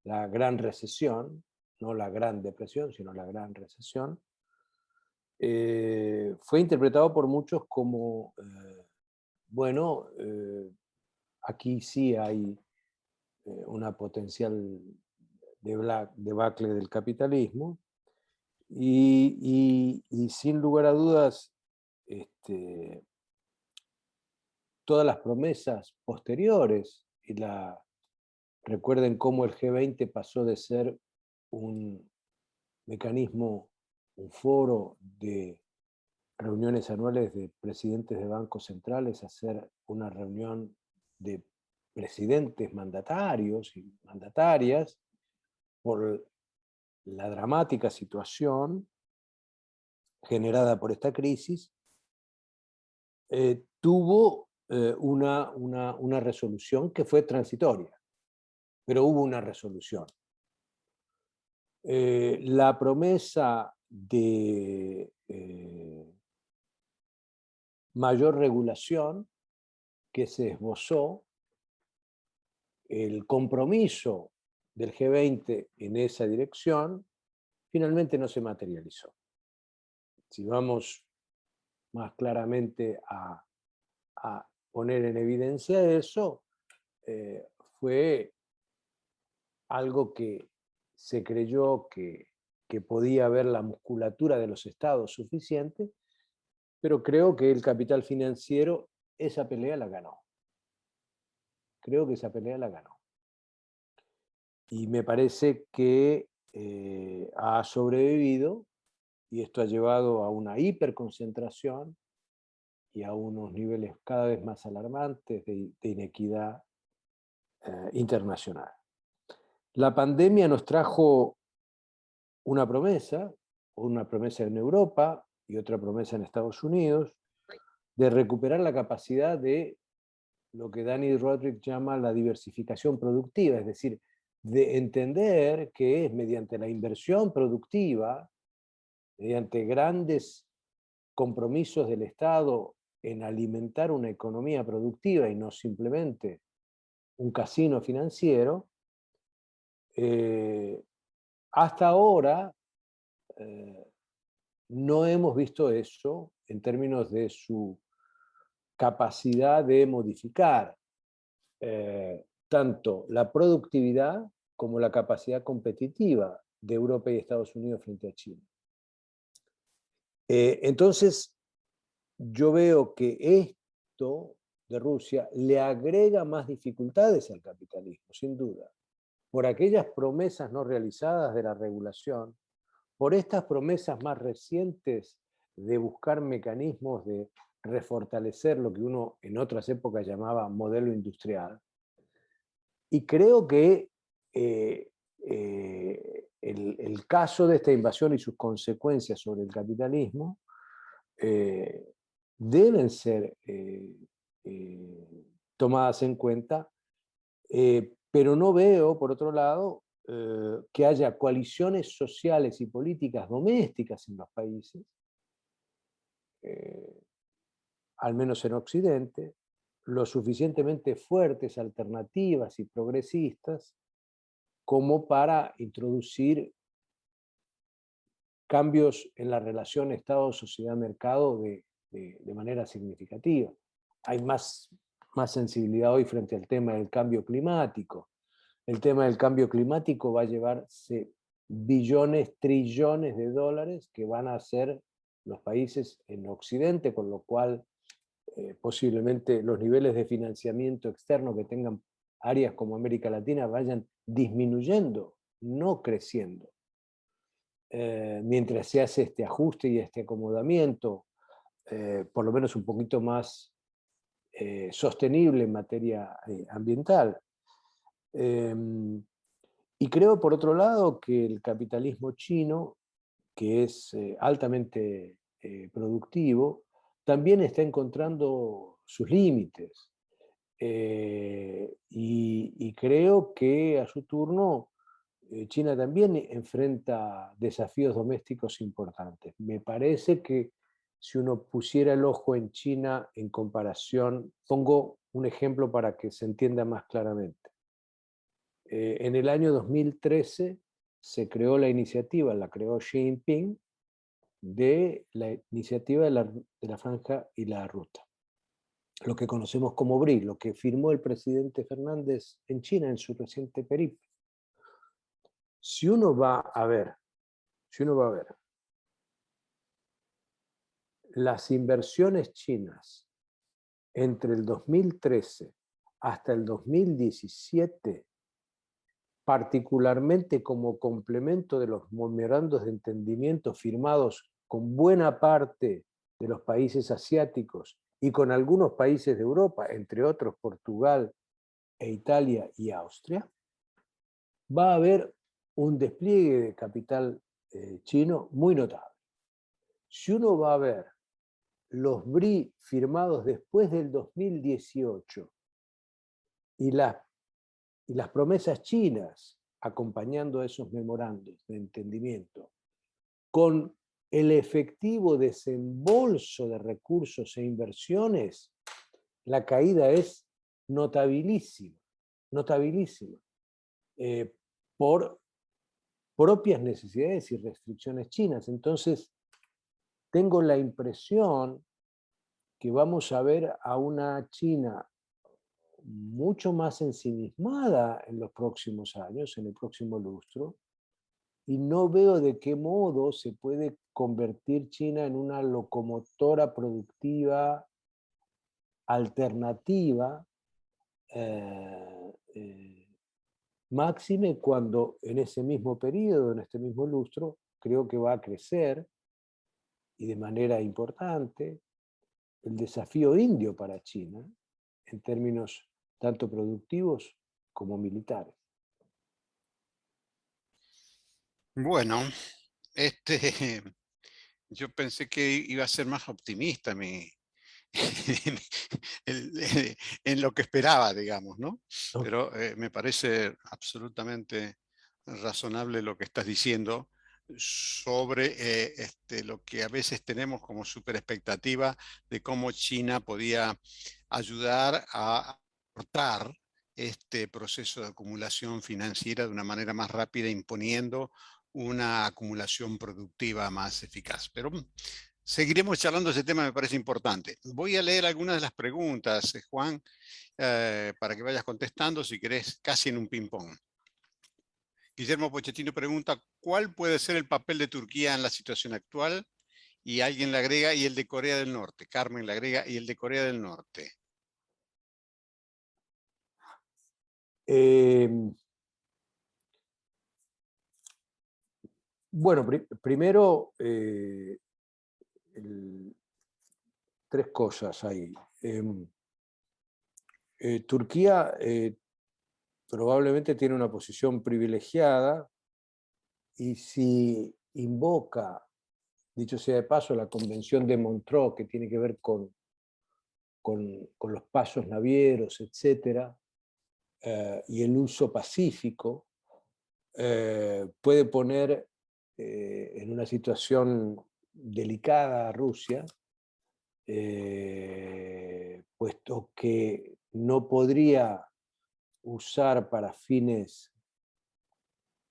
la Gran Recesión, no la Gran Depresión, sino la Gran Recesión. Fue interpretado por muchos como, bueno, aquí sí hay una potencial debacle del capitalismo y sin lugar a dudas, todas las promesas posteriores, recuerden cómo el G20 pasó de ser un mecanismo, un foro de reuniones anuales de presidentes de bancos centrales a ser una reunión de presidentes mandatarios y mandatarias, por la dramática situación generada por esta crisis, tuvo una resolución que fue transitoria, pero hubo una resolución. La promesa de mayor regulación que se esbozó, el compromiso del G20 en esa dirección, finalmente no se materializó. Si vamos más claramente a poner en evidencia eso, fue algo que se creyó que podía haber la musculatura de los estados suficiente, pero creo que el capital financiero esa pelea la ganó. Creo que esa pelea la ganó. Y me parece que ha sobrevivido, y esto ha llevado a una hiperconcentración y a unos niveles cada vez más alarmantes de inequidad internacional. La pandemia nos trajo una promesa en Europa y otra promesa en Estados Unidos, de recuperar la capacidad de lo que Danny Rodrik llama la diversificación productiva, es decir, de entender que es mediante la inversión productiva, mediante grandes compromisos del Estado en alimentar una economía productiva y no simplemente un casino financiero, hasta ahora no hemos visto eso en términos de su capacidad de modificar tanto la productividad como la capacidad competitiva de Europa y Estados Unidos frente a China. Entonces, yo veo que esto de Rusia le agrega más dificultades al capitalismo, sin duda, por aquellas promesas no realizadas de la regulación, por estas promesas más recientes de buscar mecanismos de refortalecer lo que uno en otras épocas llamaba modelo industrial. Y creo que el caso de esta invasión y sus consecuencias sobre el capitalismo deben ser tomadas en cuenta, pero no veo, por otro lado, que haya coaliciones sociales y políticas domésticas en los países, al menos en Occidente, lo suficientemente fuertes, alternativas y progresistas como para introducir cambios en la relación Estado-sociedad-mercado de manera significativa. Hay más sensibilidad hoy frente al tema del cambio climático. El tema del cambio climático va a llevarse billones, trillones de dólares que van a hacer los países en Occidente, con lo cual posiblemente los niveles de financiamiento externo que tengan áreas como América Latina vayan disminuyendo, no creciendo. Mientras se hace este ajuste y este acomodamiento, por lo menos un poquito más sostenible en materia ambiental. Y creo, por otro lado, que el capitalismo chino, que es altamente productivo, también está encontrando sus límites. Y creo que a su turno China también enfrenta desafíos domésticos importantes. Me parece que si uno pusiera el ojo en China en comparación, pongo un ejemplo para que se entienda más claramente. En el año 2013 se creó la iniciativa, la creó Xi Jinping, de la iniciativa de la Franja y la Ruta, lo que conocemos como BRIC, lo que firmó el presidente Fernández en China en su reciente periplo. Si uno va a ver las inversiones chinas entre el 2013 hasta el 2017, particularmente como complemento de los memorandos de entendimiento firmados con buena parte de los países asiáticos y con algunos países de Europa, entre otros Portugal e Italia y Austria, va a haber un despliegue de capital chino muy notable. Si uno va a ver los BRI firmados después del 2018 y las promesas chinas acompañando a esos memorandos de entendimiento, con el efectivo desembolso de recursos e inversiones, la caída es notabilísima, notabilísima, por propias necesidades y restricciones chinas. Entonces, tengo la impresión que vamos a ver a una China mucho más ensimismada en los próximos años, en el próximo lustro, y no veo de qué modo se puede convertir China en una locomotora productiva alternativa, máxime cuando en ese mismo periodo, en este mismo lustro, creo que va a crecer, y de manera importante, el desafío indio para China, en términos tanto productivos como militares. Bueno, este, yo pensé que iba a ser más optimista en lo que esperaba, digamos, ¿no? ¿No? Pero me parece absolutamente razonable lo que estás diciendo sobre lo que a veces tenemos como super expectativa de cómo China podía ayudar a aportar este proceso de acumulación financiera de una manera más rápida, imponiendo una acumulación productiva más eficaz. Pero seguiremos charlando ese tema, me parece importante. Voy a leer algunas de las preguntas, Juan, para que vayas contestando, si querés, casi en un ping-pong. Guillermo Pochettino pregunta, ¿cuál puede ser el papel de Turquía en la situación actual? Y alguien le agrega, y el de Corea del Norte. Carmen le agrega, y el de Corea del Norte. Eh, bueno, primero, tres cosas ahí. Turquía probablemente tiene una posición privilegiada, y si invoca, dicho sea de paso, la Convención de Montreux, que tiene que ver con los pasos navieros, etcétera, y el uso pacífico, puede poner en una situación delicada a Rusia, puesto que no podría usar para fines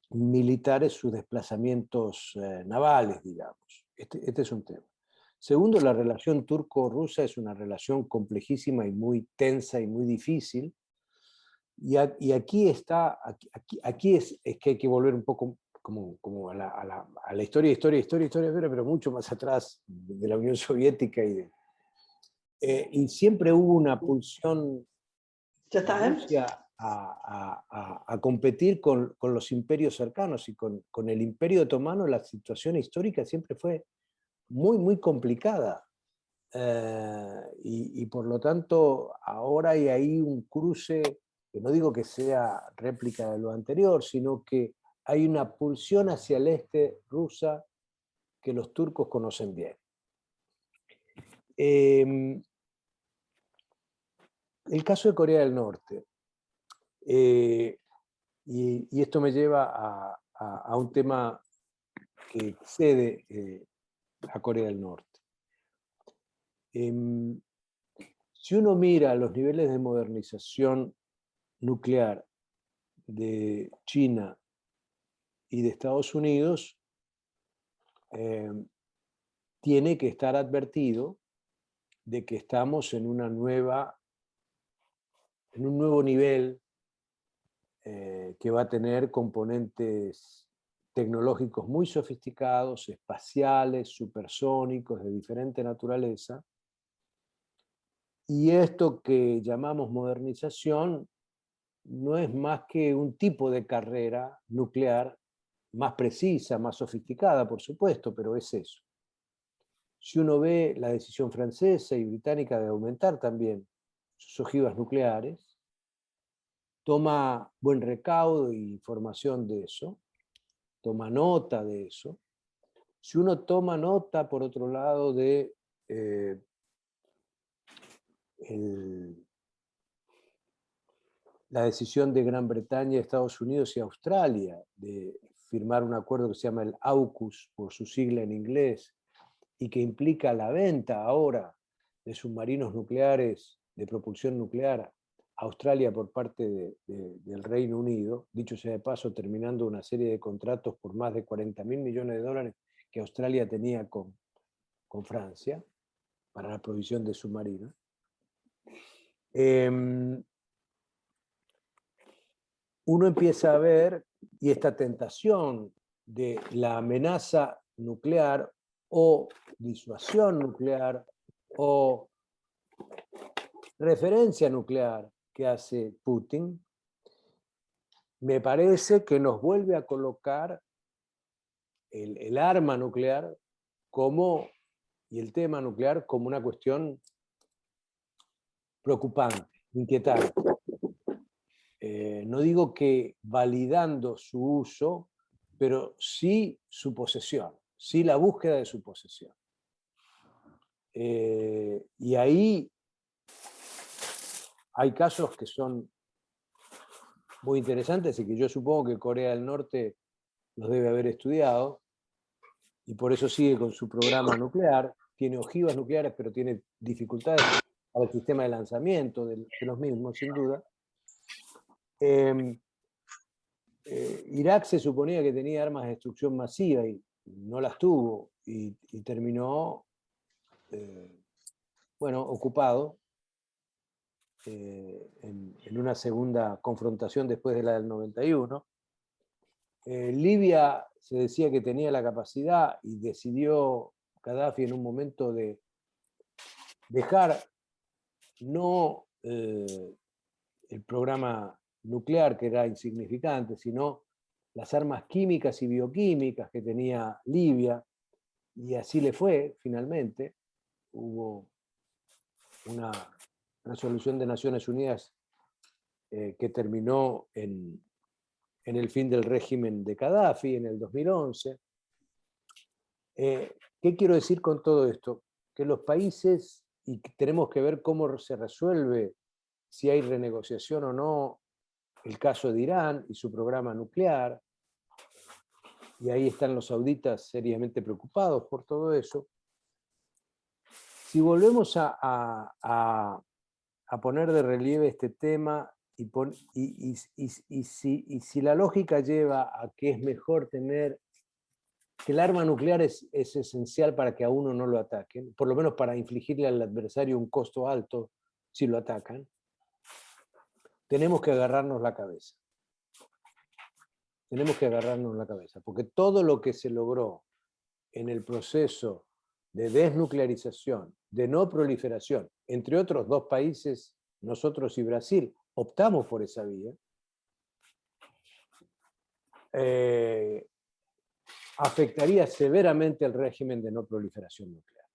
militares sus desplazamientos navales, digamos. Este es un tema. Segundo, la relación turco-rusa es una relación complejísima y muy tensa y muy difícil. Y aquí está, aquí es que hay que volver un poco como a la historia, pero mucho más atrás de la Unión Soviética. Y siempre hubo una pulsión de Rusia a competir con los imperios cercanos, y con el Imperio Otomano la situación histórica siempre fue muy, muy complicada. Y por lo tanto ahora hay ahí un cruce, que no digo que sea réplica de lo anterior, sino que hay una pulsión hacia el este rusa que los turcos conocen bien. El caso de Corea del Norte, y esto me lleva a un tema que excede a Corea del Norte. Si uno mira los niveles de modernización nuclear de China y de Estados Unidos, tiene que estar advertido de que estamos en un nuevo nivel que va a tener componentes tecnológicos muy sofisticados, espaciales, supersónicos, de diferente naturaleza. Y esto que llamamos modernización no es más que un tipo de carrera nuclear más precisa, más sofisticada, por supuesto, pero es eso. Si uno ve la decisión francesa y británica de aumentar también sus ojivas nucleares, toma buen recaudo e información de eso, toma nota de eso. Si uno toma nota, por otro lado, de la decisión de Gran Bretaña, Estados Unidos y Australia de firmar un acuerdo que se llama el AUKUS, por su sigla en inglés, y que implica la venta ahora de submarinos nucleares de propulsión nuclear a Australia por parte del Reino Unido, dicho sea de paso, terminando una serie de contratos por más de 40.000 millones de dólares que Australia tenía con Francia para la provisión de submarinos. uno empieza a ver, y esta tentación de la amenaza nuclear o disuasión nuclear o referencia nuclear que hace Putin, me parece que nos vuelve a colocar el arma nuclear como, y el tema nuclear como una cuestión preocupante, inquietante. No digo que validando su uso, pero sí su posesión, sí la búsqueda de su posesión. Y ahí hay casos que son muy interesantes y que yo supongo que Corea del Norte los debe haber estudiado, y por eso sigue con su programa nuclear, tiene ojivas nucleares, pero tiene dificultades para el sistema de lanzamiento de los mismos, sin duda. Irak se suponía que tenía armas de destrucción masiva y no las tuvo, y terminó, bueno, ocupado en una segunda confrontación después de la del 91. Libia se decía que tenía la capacidad y decidió Gaddafi en un momento de dejar no el programa nuclear, que era insignificante, sino las armas químicas y bioquímicas que tenía Libia, y así le fue finalmente. Hubo una resolución de Naciones Unidas que terminó en el fin del régimen de Gaddafi en el 2011. ¿Qué quiero decir con todo esto? Que los países, y tenemos que ver cómo se resuelve, si hay renegociación o no, el caso de Irán y su programa nuclear, y ahí están los sauditas seriamente preocupados por todo eso. Si volvemos a poner de relieve este tema, y si la lógica lleva a que es mejor tener, que el arma nuclear es esencial para que a uno no lo ataquen, por lo menos para infligirle al adversario un costo alto si lo atacan, tenemos que agarrarnos la cabeza. Tenemos que agarrarnos la cabeza, porque todo lo que se logró en el proceso de desnuclearización, de no proliferación, entre otros dos países, nosotros y Brasil, optamos por esa vía, afectaría severamente el régimen de no proliferación nuclear.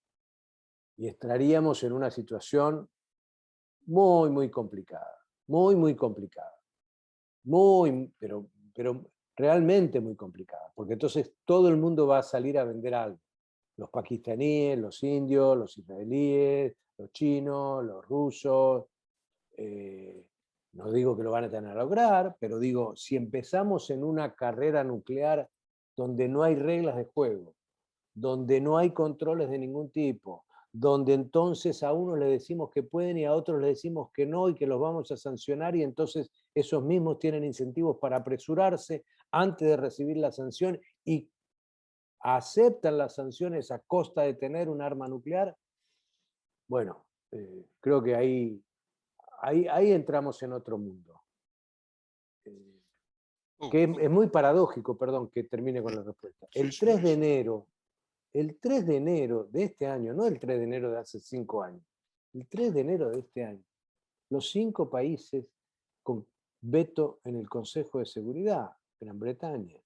Y estaríamos en una situación muy, muy complicada, muy, muy complicada, pero realmente muy complicada, porque entonces todo el mundo va a salir a vender algo. Los pakistaníes, los indios, los israelíes, los chinos, los rusos. No digo que lo van a tener a lograr, pero digo, si empezamos en una carrera nuclear donde no hay reglas de juego, donde no hay controles de ningún tipo, donde entonces a unos le decimos que pueden y a otros le decimos que no y que los vamos a sancionar, y entonces esos mismos tienen incentivos para apresurarse antes de recibir la sanción y aceptan las sanciones a costa de tener un arma nuclear. Bueno, creo que ahí entramos en otro mundo. Que es muy paradójico, perdón, que termine con la respuesta. El 3 de enero, el 3 de enero de este año, no el 3 de enero de hace 5 años, el 3 de enero de este año, los 5 países con veto en el Consejo de Seguridad, Gran Bretaña,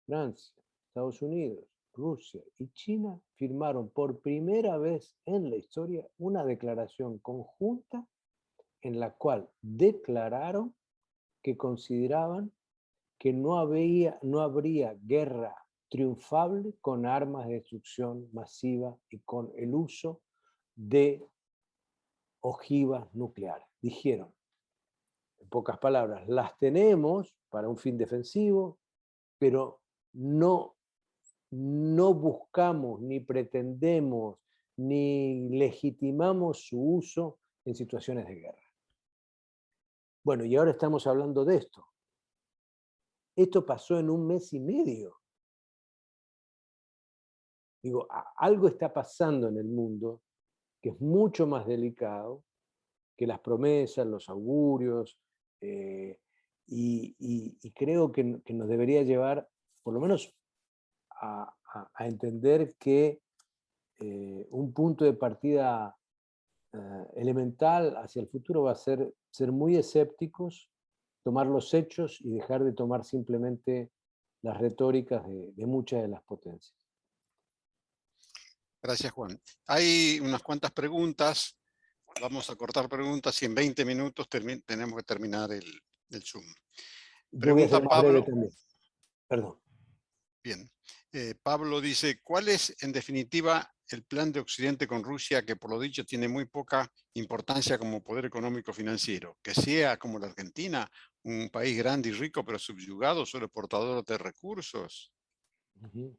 Francia, Estados Unidos, Rusia y China, firmaron por primera vez en la historia una declaración conjunta en la cual declararon que consideraban que no habría guerra triunfable con armas de destrucción masiva y con el uso de ojivas nucleares. Dijeron, en pocas palabras, las tenemos para un fin defensivo, pero no buscamos, ni pretendemos, ni legitimamos su uso en situaciones de guerra. Bueno, y ahora estamos hablando de esto. Esto pasó en 1 mes y medio. Digo, algo está pasando en el mundo que es mucho más delicado que las promesas, los augurios, y creo que nos debería llevar, por lo menos, a entender que un punto de partida elemental hacia el futuro va a ser muy escépticos, tomar los hechos y dejar de tomar simplemente las retóricas de muchas de las potencias. Gracias, Juan. Hay unas cuantas preguntas. Vamos a cortar preguntas y en 20 minutos tenemos que terminar el Zoom. Yo voy a Pregunta ser más breve Pablo. también. Perdón. Bien. Pablo dice, ¿cuál es en definitiva el plan de Occidente con Rusia, que por lo dicho tiene muy poca importancia como poder económico financiero? Que sea como la Argentina, un país grande y rico pero subyugado, solo portador de recursos. Uh-huh.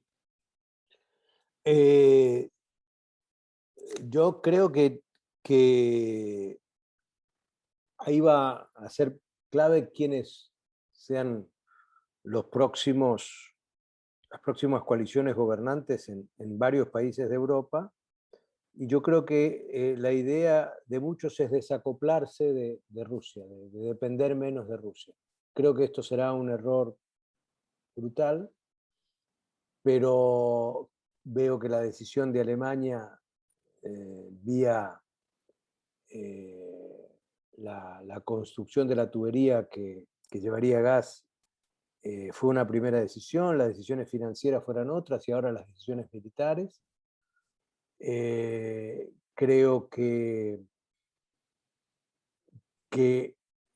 Yo creo que ahí va a ser clave quiénes sean los próximos, las próximas coaliciones gobernantes en varios países de Europa. Y yo creo que la idea de muchos es desacoplarse de Rusia, de depender menos de Rusia. Creo que esto será un error brutal, pero veo que la decisión de Alemania vía la construcción de la tubería que llevaría gas fue una primera decisión, las decisiones financieras fueron otras y ahora las decisiones militares. Creo que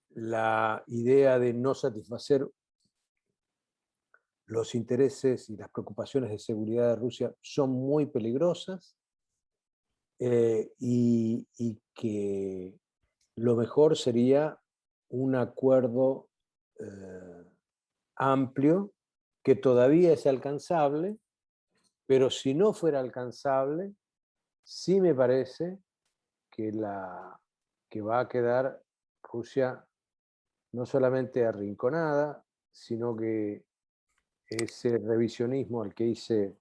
la idea de no satisfacer los intereses y las preocupaciones de seguridad de Rusia son muy peligrosas y que lo mejor sería un acuerdo amplio que todavía es alcanzable, pero si no fuera alcanzable, sí me parece que va a quedar Rusia no solamente arrinconada, sino que ese revisionismo al que hice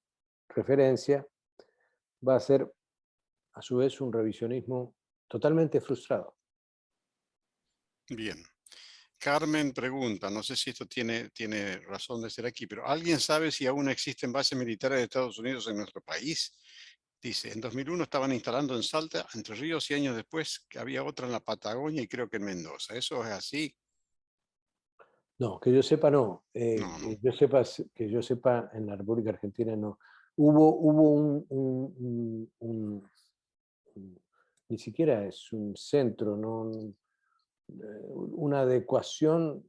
referencia va a ser a su vez un revisionismo totalmente frustrado. Bien. Carmen pregunta, no sé si esto tiene razón de ser aquí, pero ¿alguien sabe si aún existen bases militares de Estados Unidos en nuestro país? Dice, en 2001 estaban instalando en Salta, Entre Ríos, y años después que había otra en la Patagonia y creo que en Mendoza. ¿Eso es así? No, que yo sepa no. No, no. Que yo sepa en la República Argentina no. Hubo ni siquiera es un centro, ¿no? Una adecuación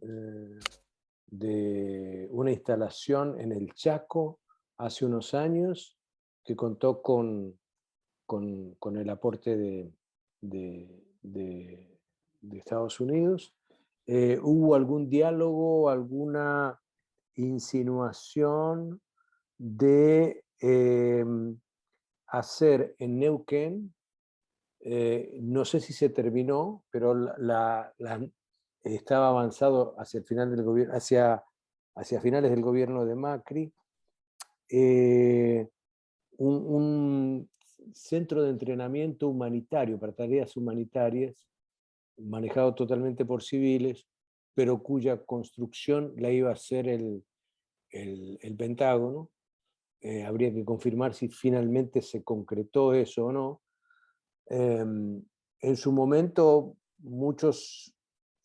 de una instalación en el Chaco hace unos años que contó con el aporte de Estados Unidos. ¿Hubo algún diálogo, alguna insinuación de hacer en Neuquén? No sé si se terminó, pero estaba avanzado hacia el final del gobierno, hacia finales del gobierno de Macri, un centro de entrenamiento humanitario para tareas humanitarias, manejado totalmente por civiles, pero cuya construcción la iba a hacer el Pentágono. Habría que confirmar si finalmente se concretó eso o no. En su momento, muchos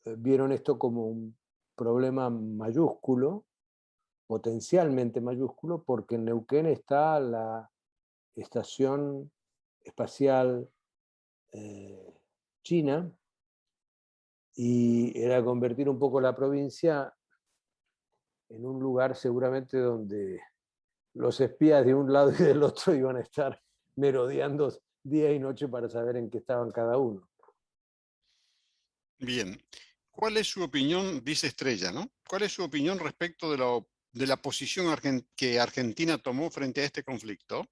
vieron esto como un problema mayúsculo, potencialmente mayúsculo, porque en Neuquén está la estación espacial china y era convertir un poco la provincia en un lugar seguramente donde los espías de un lado y del otro iban a estar merodeando día y noche para saber en qué estaban cada uno. Bien. ¿Cuál es su opinión, dice Estrella, ¿no? ¿Cuál es su opinión respecto de la posición que Argentina tomó frente a este conflicto?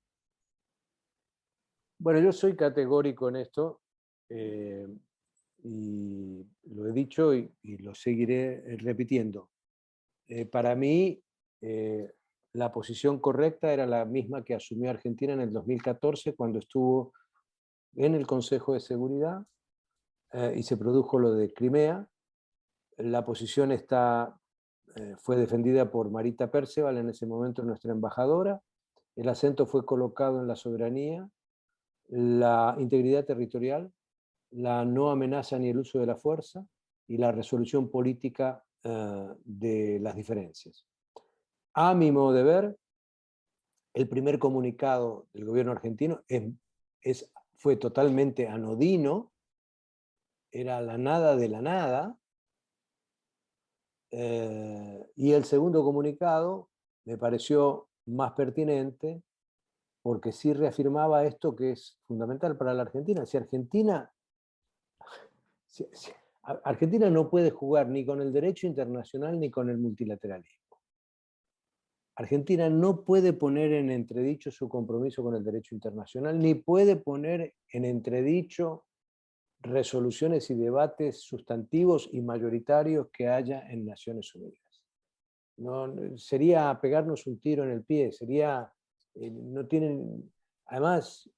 Bueno, yo soy categórico en esto y lo he dicho y lo seguiré repitiendo. Para mí, la posición correcta era la misma que asumió Argentina en el 2014 cuando estuvo en el Consejo de Seguridad y se produjo lo de Crimea. La posición fue defendida por Marita Perceval, en ese momento nuestra embajadora. El acento fue colocado en la soberanía, la integridad territorial, la no amenaza ni el uso de la fuerza y la resolución política de las diferencias. A mi modo de ver, el primer comunicado del gobierno argentino fue totalmente anodino, era la nada de la nada, y el segundo comunicado me pareció más pertinente porque sí reafirmaba esto que es fundamental para la Argentina. Argentina no puede jugar ni con el derecho internacional ni con el multilateralismo. Argentina no puede poner en entredicho su compromiso con el derecho internacional, ni puede poner en entredicho resoluciones y debates sustantivos y mayoritarios que haya en Naciones Unidas. No, sería pegarnos un tiro en el pie, no tienen, además,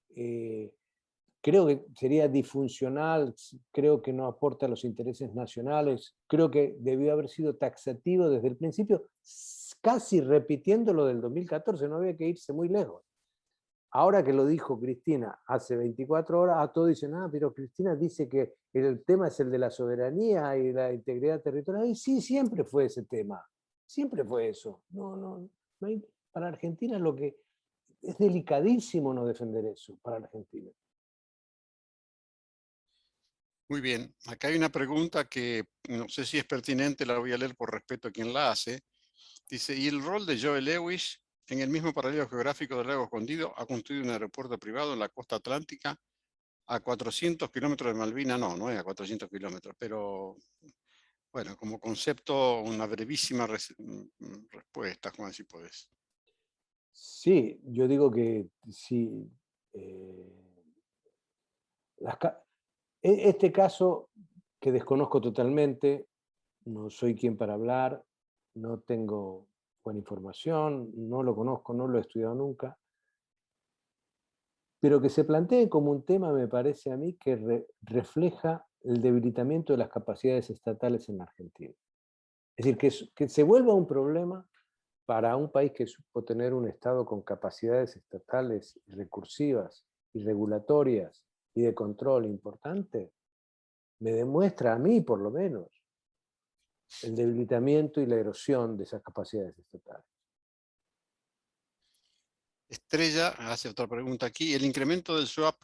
creo que sería disfuncional, creo que no aporta a los intereses nacionales, creo que debió haber sido taxativo desde el principio, casi repitiendo lo del 2014, no había que irse muy lejos. Ahora que lo dijo Cristina hace 24 horas, a todos dicen, pero Cristina dice que el tema es el de la soberanía y la integridad territorial. Y sí, siempre fue ese tema, siempre fue eso. No hay, para Argentina lo que es delicadísimo no defender eso, para Argentina. Muy bien, acá hay una pregunta que no sé si es pertinente, la voy a leer por respeto a quien la hace. Dice, ¿y el rol de Joe Lewis en el mismo paralelo geográfico del lago Escondido ha construido un aeropuerto privado en la costa atlántica a 400 kilómetros de Malvinas? No es a 400 kilómetros, pero bueno, como concepto, una brevísima respuesta, Juan, si podés. Sí, yo digo que sí. Este caso, que desconozco totalmente, no soy quien para hablar, no tengo buena información, no lo conozco, no lo he estudiado nunca, pero que se plantee como un tema me parece a mí que refleja el debilitamiento de las capacidades estatales en Argentina. Es decir, que se vuelva un problema para un país que supo tener un Estado con capacidades estatales recursivas y regulatorias y de control importante, me demuestra a mí, por lo menos, el debilitamiento y la erosión de esas capacidades estatales. Estrella hace otra pregunta aquí. El incremento del swap,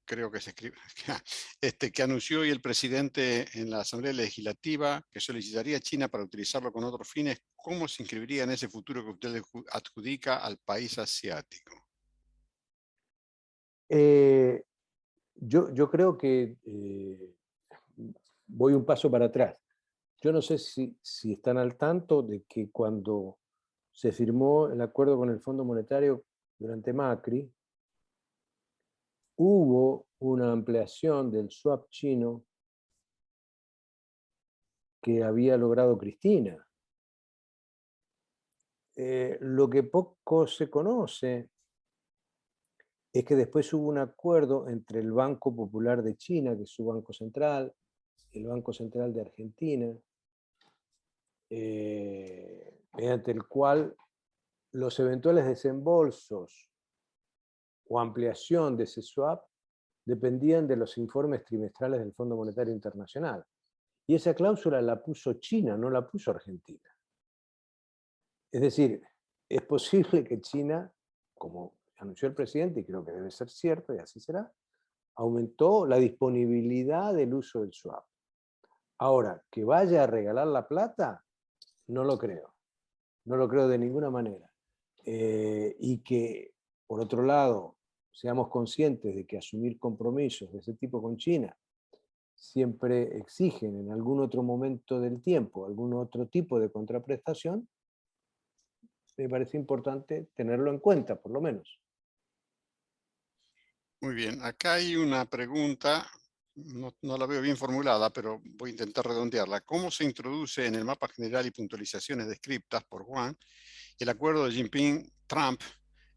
creo que se escribe, que anunció hoy el presidente en la Asamblea Legislativa, que solicitaría a China para utilizarlo con otros fines, ¿cómo se inscribiría en ese futuro que usted adjudica al país asiático? Yo creo que voy un paso para atrás. Yo no sé si están al tanto de que cuando se firmó el acuerdo con el Fondo Monetario durante Macri, hubo una ampliación del swap chino que había logrado Cristina. Lo que poco se conoce es que después hubo un acuerdo entre el Banco Popular de China, que es su banco central, el Banco Central de Argentina, mediante el cual los eventuales desembolsos o ampliación de ese swap dependían de los informes trimestrales del Fondo Monetario Internacional. Y esa cláusula la puso China, no la puso Argentina. Es decir, es posible que China, como anunció el presidente, y creo que debe ser cierto, y así será, aumentó la disponibilidad del uso del swap. Ahora, que vaya a regalar la plata, no lo creo. No lo creo de ninguna manera. Y que, por otro lado, seamos conscientes de que asumir compromisos de ese tipo con China siempre exigen en algún otro momento del tiempo algún otro tipo de contraprestación, me parece importante tenerlo en cuenta, por lo menos. Muy bien, acá hay una pregunta, no la veo bien formulada, pero voy a intentar redondearla. ¿Cómo se introduce en el mapa general y puntualizaciones descriptas por Juan el acuerdo de Jinping-Trump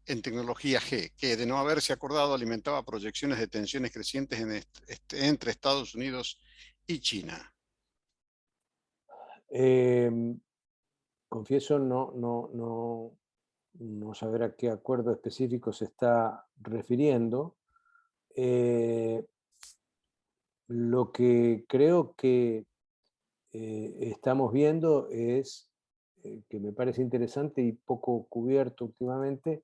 en tecnología G, que de no haberse acordado alimentaba proyecciones de tensiones crecientes entre Estados Unidos y China? Confieso no saber a qué acuerdo específico se está refiriendo. Lo que creo que estamos viendo es, que me parece interesante y poco cubierto últimamente,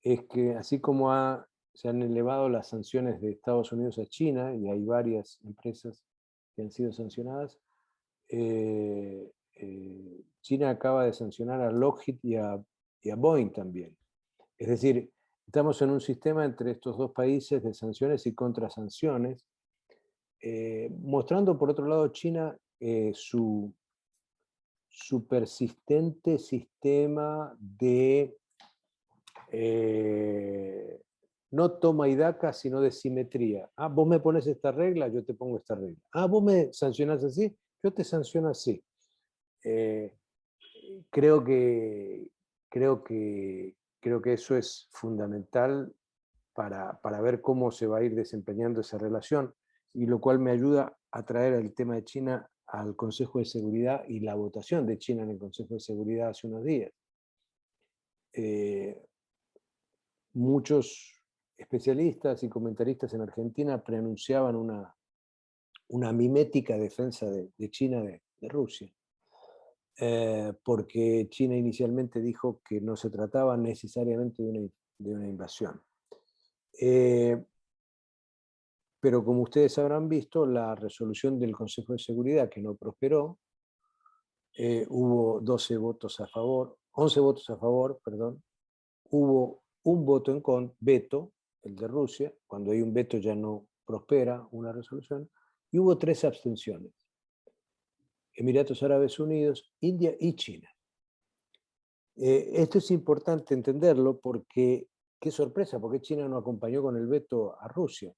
es que así como se han elevado las sanciones de Estados Unidos a China, y hay varias empresas que han sido sancionadas, China acaba de sancionar a Lockheed y a Boeing también. Es decir, estamos en un sistema entre estos dos países de sanciones y contrasanciones, mostrando por otro lado China su persistente sistema de no toma y daca, sino de simetría. Ah, vos me pones esta regla, yo te pongo esta regla. Ah, vos me sancionás así, yo te sanciono así. Creo que, creo que, creo que eso es fundamental para ver cómo se va a ir desempeñando esa relación, y lo cual me ayuda a traer el tema de China al Consejo de Seguridad y la votación de China en el Consejo de Seguridad hace unos días. Muchos especialistas y comentaristas en Argentina preanunciaban una mimética defensa de China de Rusia, porque China inicialmente dijo que no se trataba necesariamente de una invasión. Pero como ustedes habrán visto, la resolución del Consejo de Seguridad, que no prosperó, hubo 12 votos a favor, 11 votos a favor, perdón, hubo un voto en contra, veto, el de Rusia, cuando hay un veto ya no prospera una resolución, y hubo 3 abstenciones: Emiratos Árabes Unidos, India y China. Esto es importante entenderlo porque, qué sorpresa, porque China no acompañó con el veto a Rusia.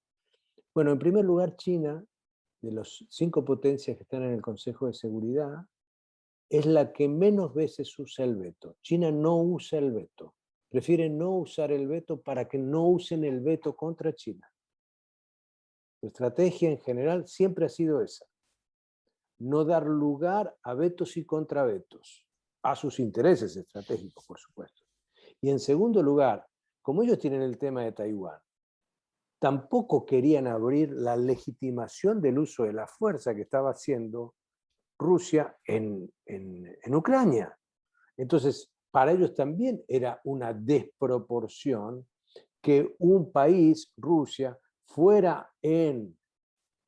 Bueno, en primer lugar, China, de las 5 potencias que están en el Consejo de Seguridad, es la que menos veces usa el veto. China no usa el veto. Prefiere no usar el veto para que no usen el veto contra China. Su estrategia en general siempre ha sido esa: no dar lugar a vetos y contravetos, a sus intereses estratégicos, por supuesto. Y en segundo lugar, como ellos tienen el tema de Taiwán, tampoco querían abrir la legitimación del uso de la fuerza que estaba haciendo Rusia en Ucrania. Entonces, para ellos también era una desproporción que un país, Rusia, fuera en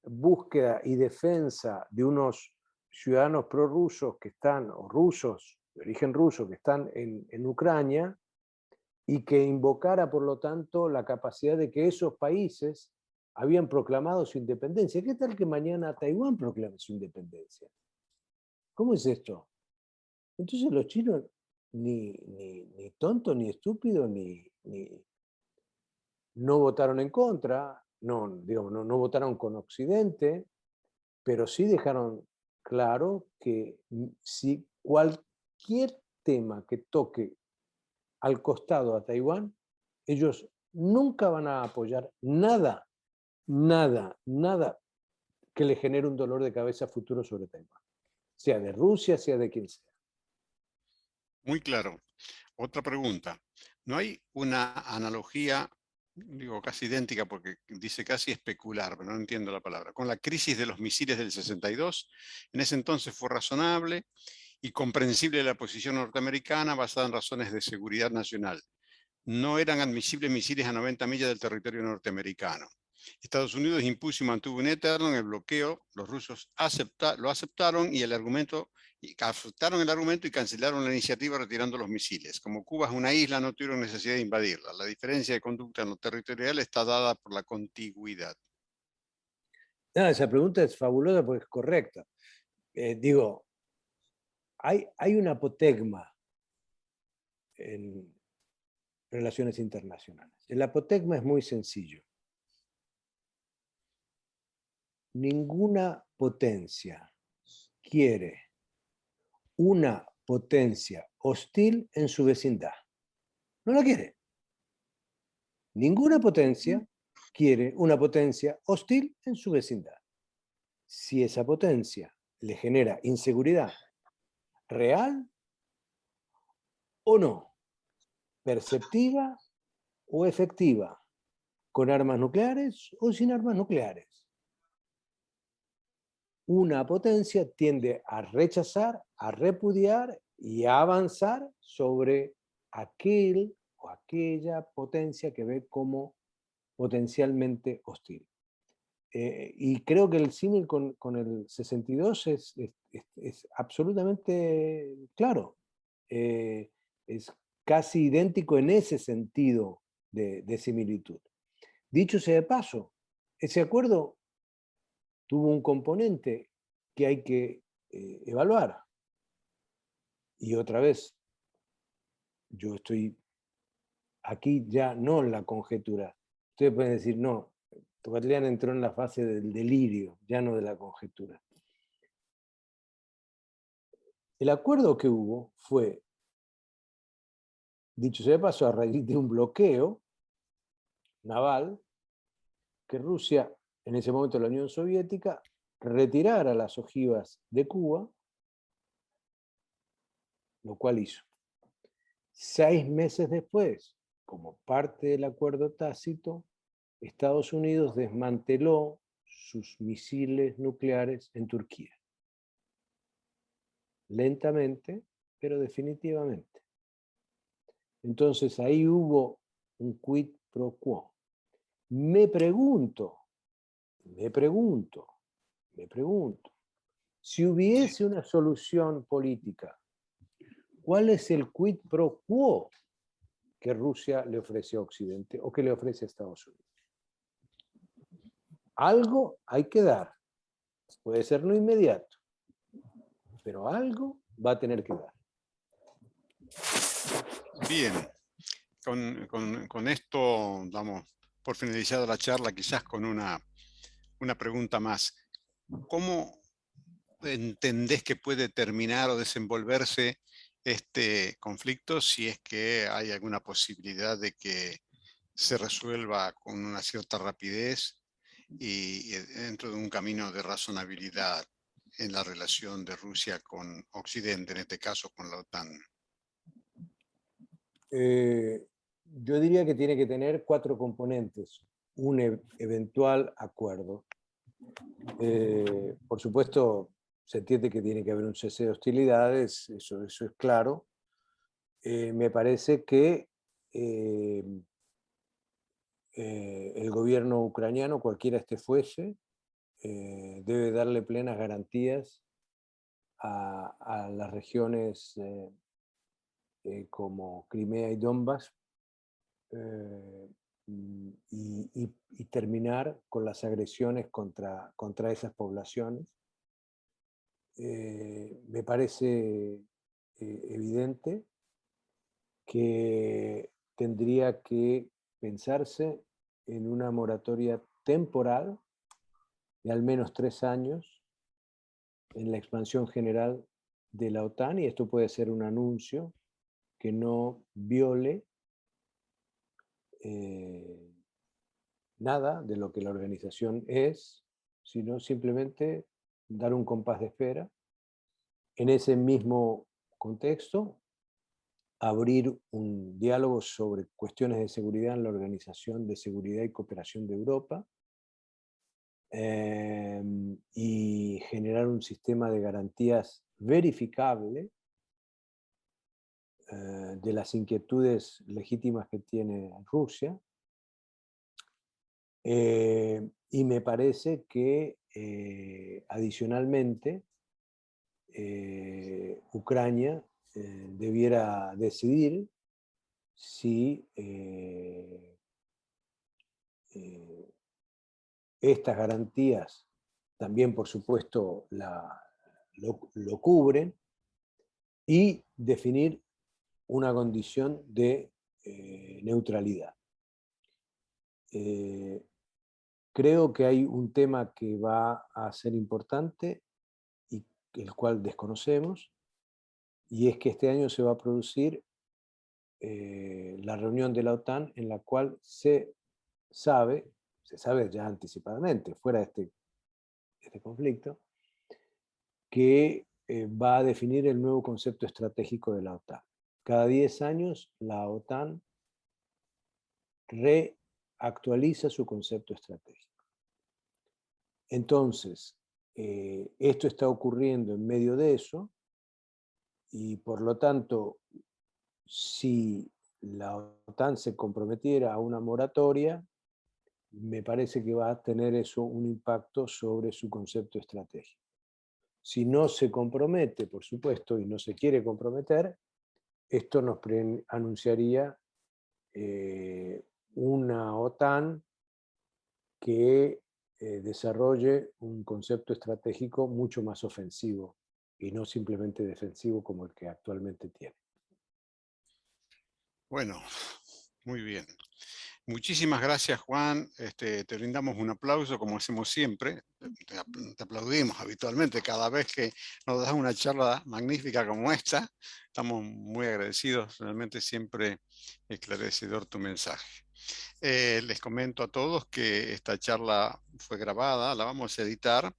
búsqueda y defensa de unos ciudadanos prorrusos que están, o rusos, de origen ruso, que están en Ucrania, y que invocara, por lo tanto, la capacidad de que esos países habían proclamado su independencia. ¿Qué tal que mañana Taiwán proclame su independencia? ¿Cómo es esto? Entonces los chinos, ni tontos, ni estúpidos, no votaron en contra, no votaron con Occidente, pero sí dejaron claro que si cualquier tema que toque al costado a Taiwán, ellos nunca van a apoyar nada, nada que le genere un dolor de cabeza futuro sobre Taiwán, sea de Rusia, sea de quien sea. Muy claro. Otra pregunta. ¿No hay una analogía, digo casi idéntica porque dice casi especular, pero no entiendo la palabra, con la crisis de los misiles del 62? En ese entonces fue razonable y comprensible la posición norteamericana basada en razones de seguridad nacional. No eran admisibles misiles a 90 millas del territorio norteamericano. Estados Unidos impuso y mantuvo un eterno en el bloqueo. Los rusos lo aceptaron y aceptaron el argumento y cancelaron la iniciativa retirando los misiles. Como Cuba es una isla, no tuvieron necesidad de invadirla. La diferencia de conducta en lo territorial está dada por la contigüidad. Esa pregunta es fabulosa porque es correcta. Digo, hay un apotegma en relaciones internacionales. El apotegma es muy sencillo. Ninguna potencia quiere una potencia hostil en su vecindad. No la quiere. Ninguna potencia quiere una potencia hostil en su vecindad. Si esa potencia le genera inseguridad real o no, perceptiva o efectiva, con armas nucleares o sin armas nucleares. Una potencia tiende a rechazar, a repudiar y a avanzar sobre aquel o aquella potencia que ve como potencialmente hostil. Y creo que el símil con el 62 es absolutamente claro. Es casi idéntico en ese sentido de similitud. Dicho sea de paso, ese acuerdo tuvo un componente que hay que evaluar. Y otra vez, yo estoy aquí ya no en la conjetura. Ustedes pueden decir, no, Tocatlián entró en la fase del delirio, ya no de la conjetura. El acuerdo que hubo fue, dicho sea de paso, a raíz de un bloqueo naval que Rusia, en ese momento la Unión Soviética, retirara las ojivas de Cuba, lo cual hizo. 6 meses después, como parte del acuerdo tácito, Estados Unidos desmanteló sus misiles nucleares en Turquía. Lentamente, pero definitivamente. Entonces ahí hubo un quid pro quo. Me pregunto, si hubiese una solución política, ¿cuál es el quid pro quo que Rusia le ofrece a Occidente o que le ofrece a Estados Unidos? Algo hay que dar. Puede ser no inmediato, pero algo va a tener que dar. Bien, con esto damos por finalizada la charla, quizás con una pregunta más. ¿Cómo entendés que puede terminar o desenvolverse este conflicto, si es que hay alguna posibilidad de que se resuelva con una cierta rapidez y dentro de un camino de razonabilidad en la relación de Rusia con Occidente, en este caso con la OTAN? Yo diría que tiene que tener 4 componentes. Un eventual acuerdo. Por supuesto, se entiende que tiene que haber un cese de hostilidades, eso es claro. Me parece que el gobierno ucraniano, cualquiera este fuese, debe darle plenas garantías a las regiones como Crimea y Donbass, y terminar con las agresiones contra esas poblaciones. Me parece evidente que tendría que pensarse en una moratoria temporal de al menos 3 años en la expansión general de la OTAN, y esto puede ser un anuncio que no viole nada de lo que la organización es, sino simplemente dar un compás de espera. En ese mismo contexto, abrir un diálogo sobre cuestiones de seguridad en la Organización de Seguridad y Cooperación de Europa, y generar un sistema de garantías verificable de las inquietudes legítimas que tiene Rusia. Y me parece que adicionalmente Ucrania debiera decidir si estas garantías también, por supuesto, lo cubren, y definir una condición de neutralidad. Creo que hay un tema que va a ser importante y el cual desconocemos, y es que este año se va a producir la reunión de la OTAN en la cual se sabe ya anticipadamente, fuera de este conflicto, que va a definir el nuevo concepto estratégico de la OTAN. Cada 10 años la OTAN reactualiza su concepto estratégico. Entonces, esto está ocurriendo en medio de eso y por lo tanto, si la OTAN se comprometiera a una moratoria, me parece que va a tener eso un impacto sobre su concepto estratégico. Si no se compromete, por supuesto, y no se quiere comprometer, esto nos anunciaría una OTAN que desarrolle un concepto estratégico mucho más ofensivo y no simplemente defensivo como el que actualmente tiene. Bueno, muy bien. Muchísimas gracias, Juan. Te brindamos un aplauso, como hacemos siempre. Te aplaudimos habitualmente cada vez que nos das una charla magnífica como esta. Estamos muy agradecidos, realmente siempre esclarecedor tu mensaje. Les comento a todos que esta charla fue grabada, la vamos a editar,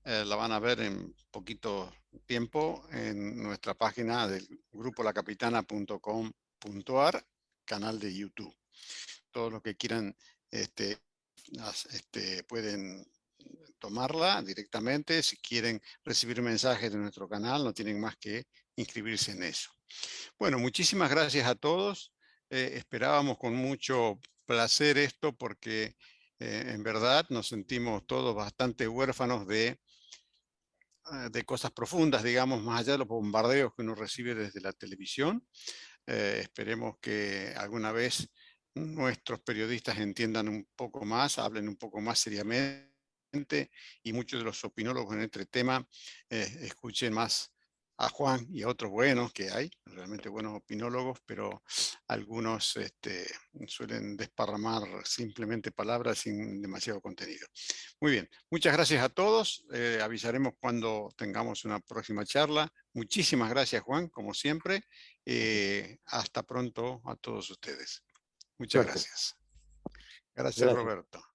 la van a ver en poquito tiempo en nuestra página del grupo lacapitana.com.ar, canal de YouTube. Todos los que quieran pueden tomarla directamente. Si quieren recibir mensajes de nuestro canal, no tienen más que inscribirse en eso. Bueno, muchísimas gracias a todos. Esperábamos con mucho placer esto porque en verdad nos sentimos todos bastante huérfanos de cosas profundas, digamos, más allá de los bombardeos que uno recibe desde la televisión. Esperemos que alguna vez nuestros periodistas entiendan un poco más, hablen un poco más seriamente y muchos de los opinólogos en este tema escuchen más a Juan y a otros buenos que hay, realmente buenos opinólogos, pero algunos suelen desparramar simplemente palabras sin demasiado contenido. Muy bien, muchas gracias a todos. Avisaremos cuando tengamos una próxima charla. Muchísimas gracias, Juan, como siempre. Hasta pronto a todos ustedes. Muchas Suerte. gracias. Gracias, Gracias. Roberto.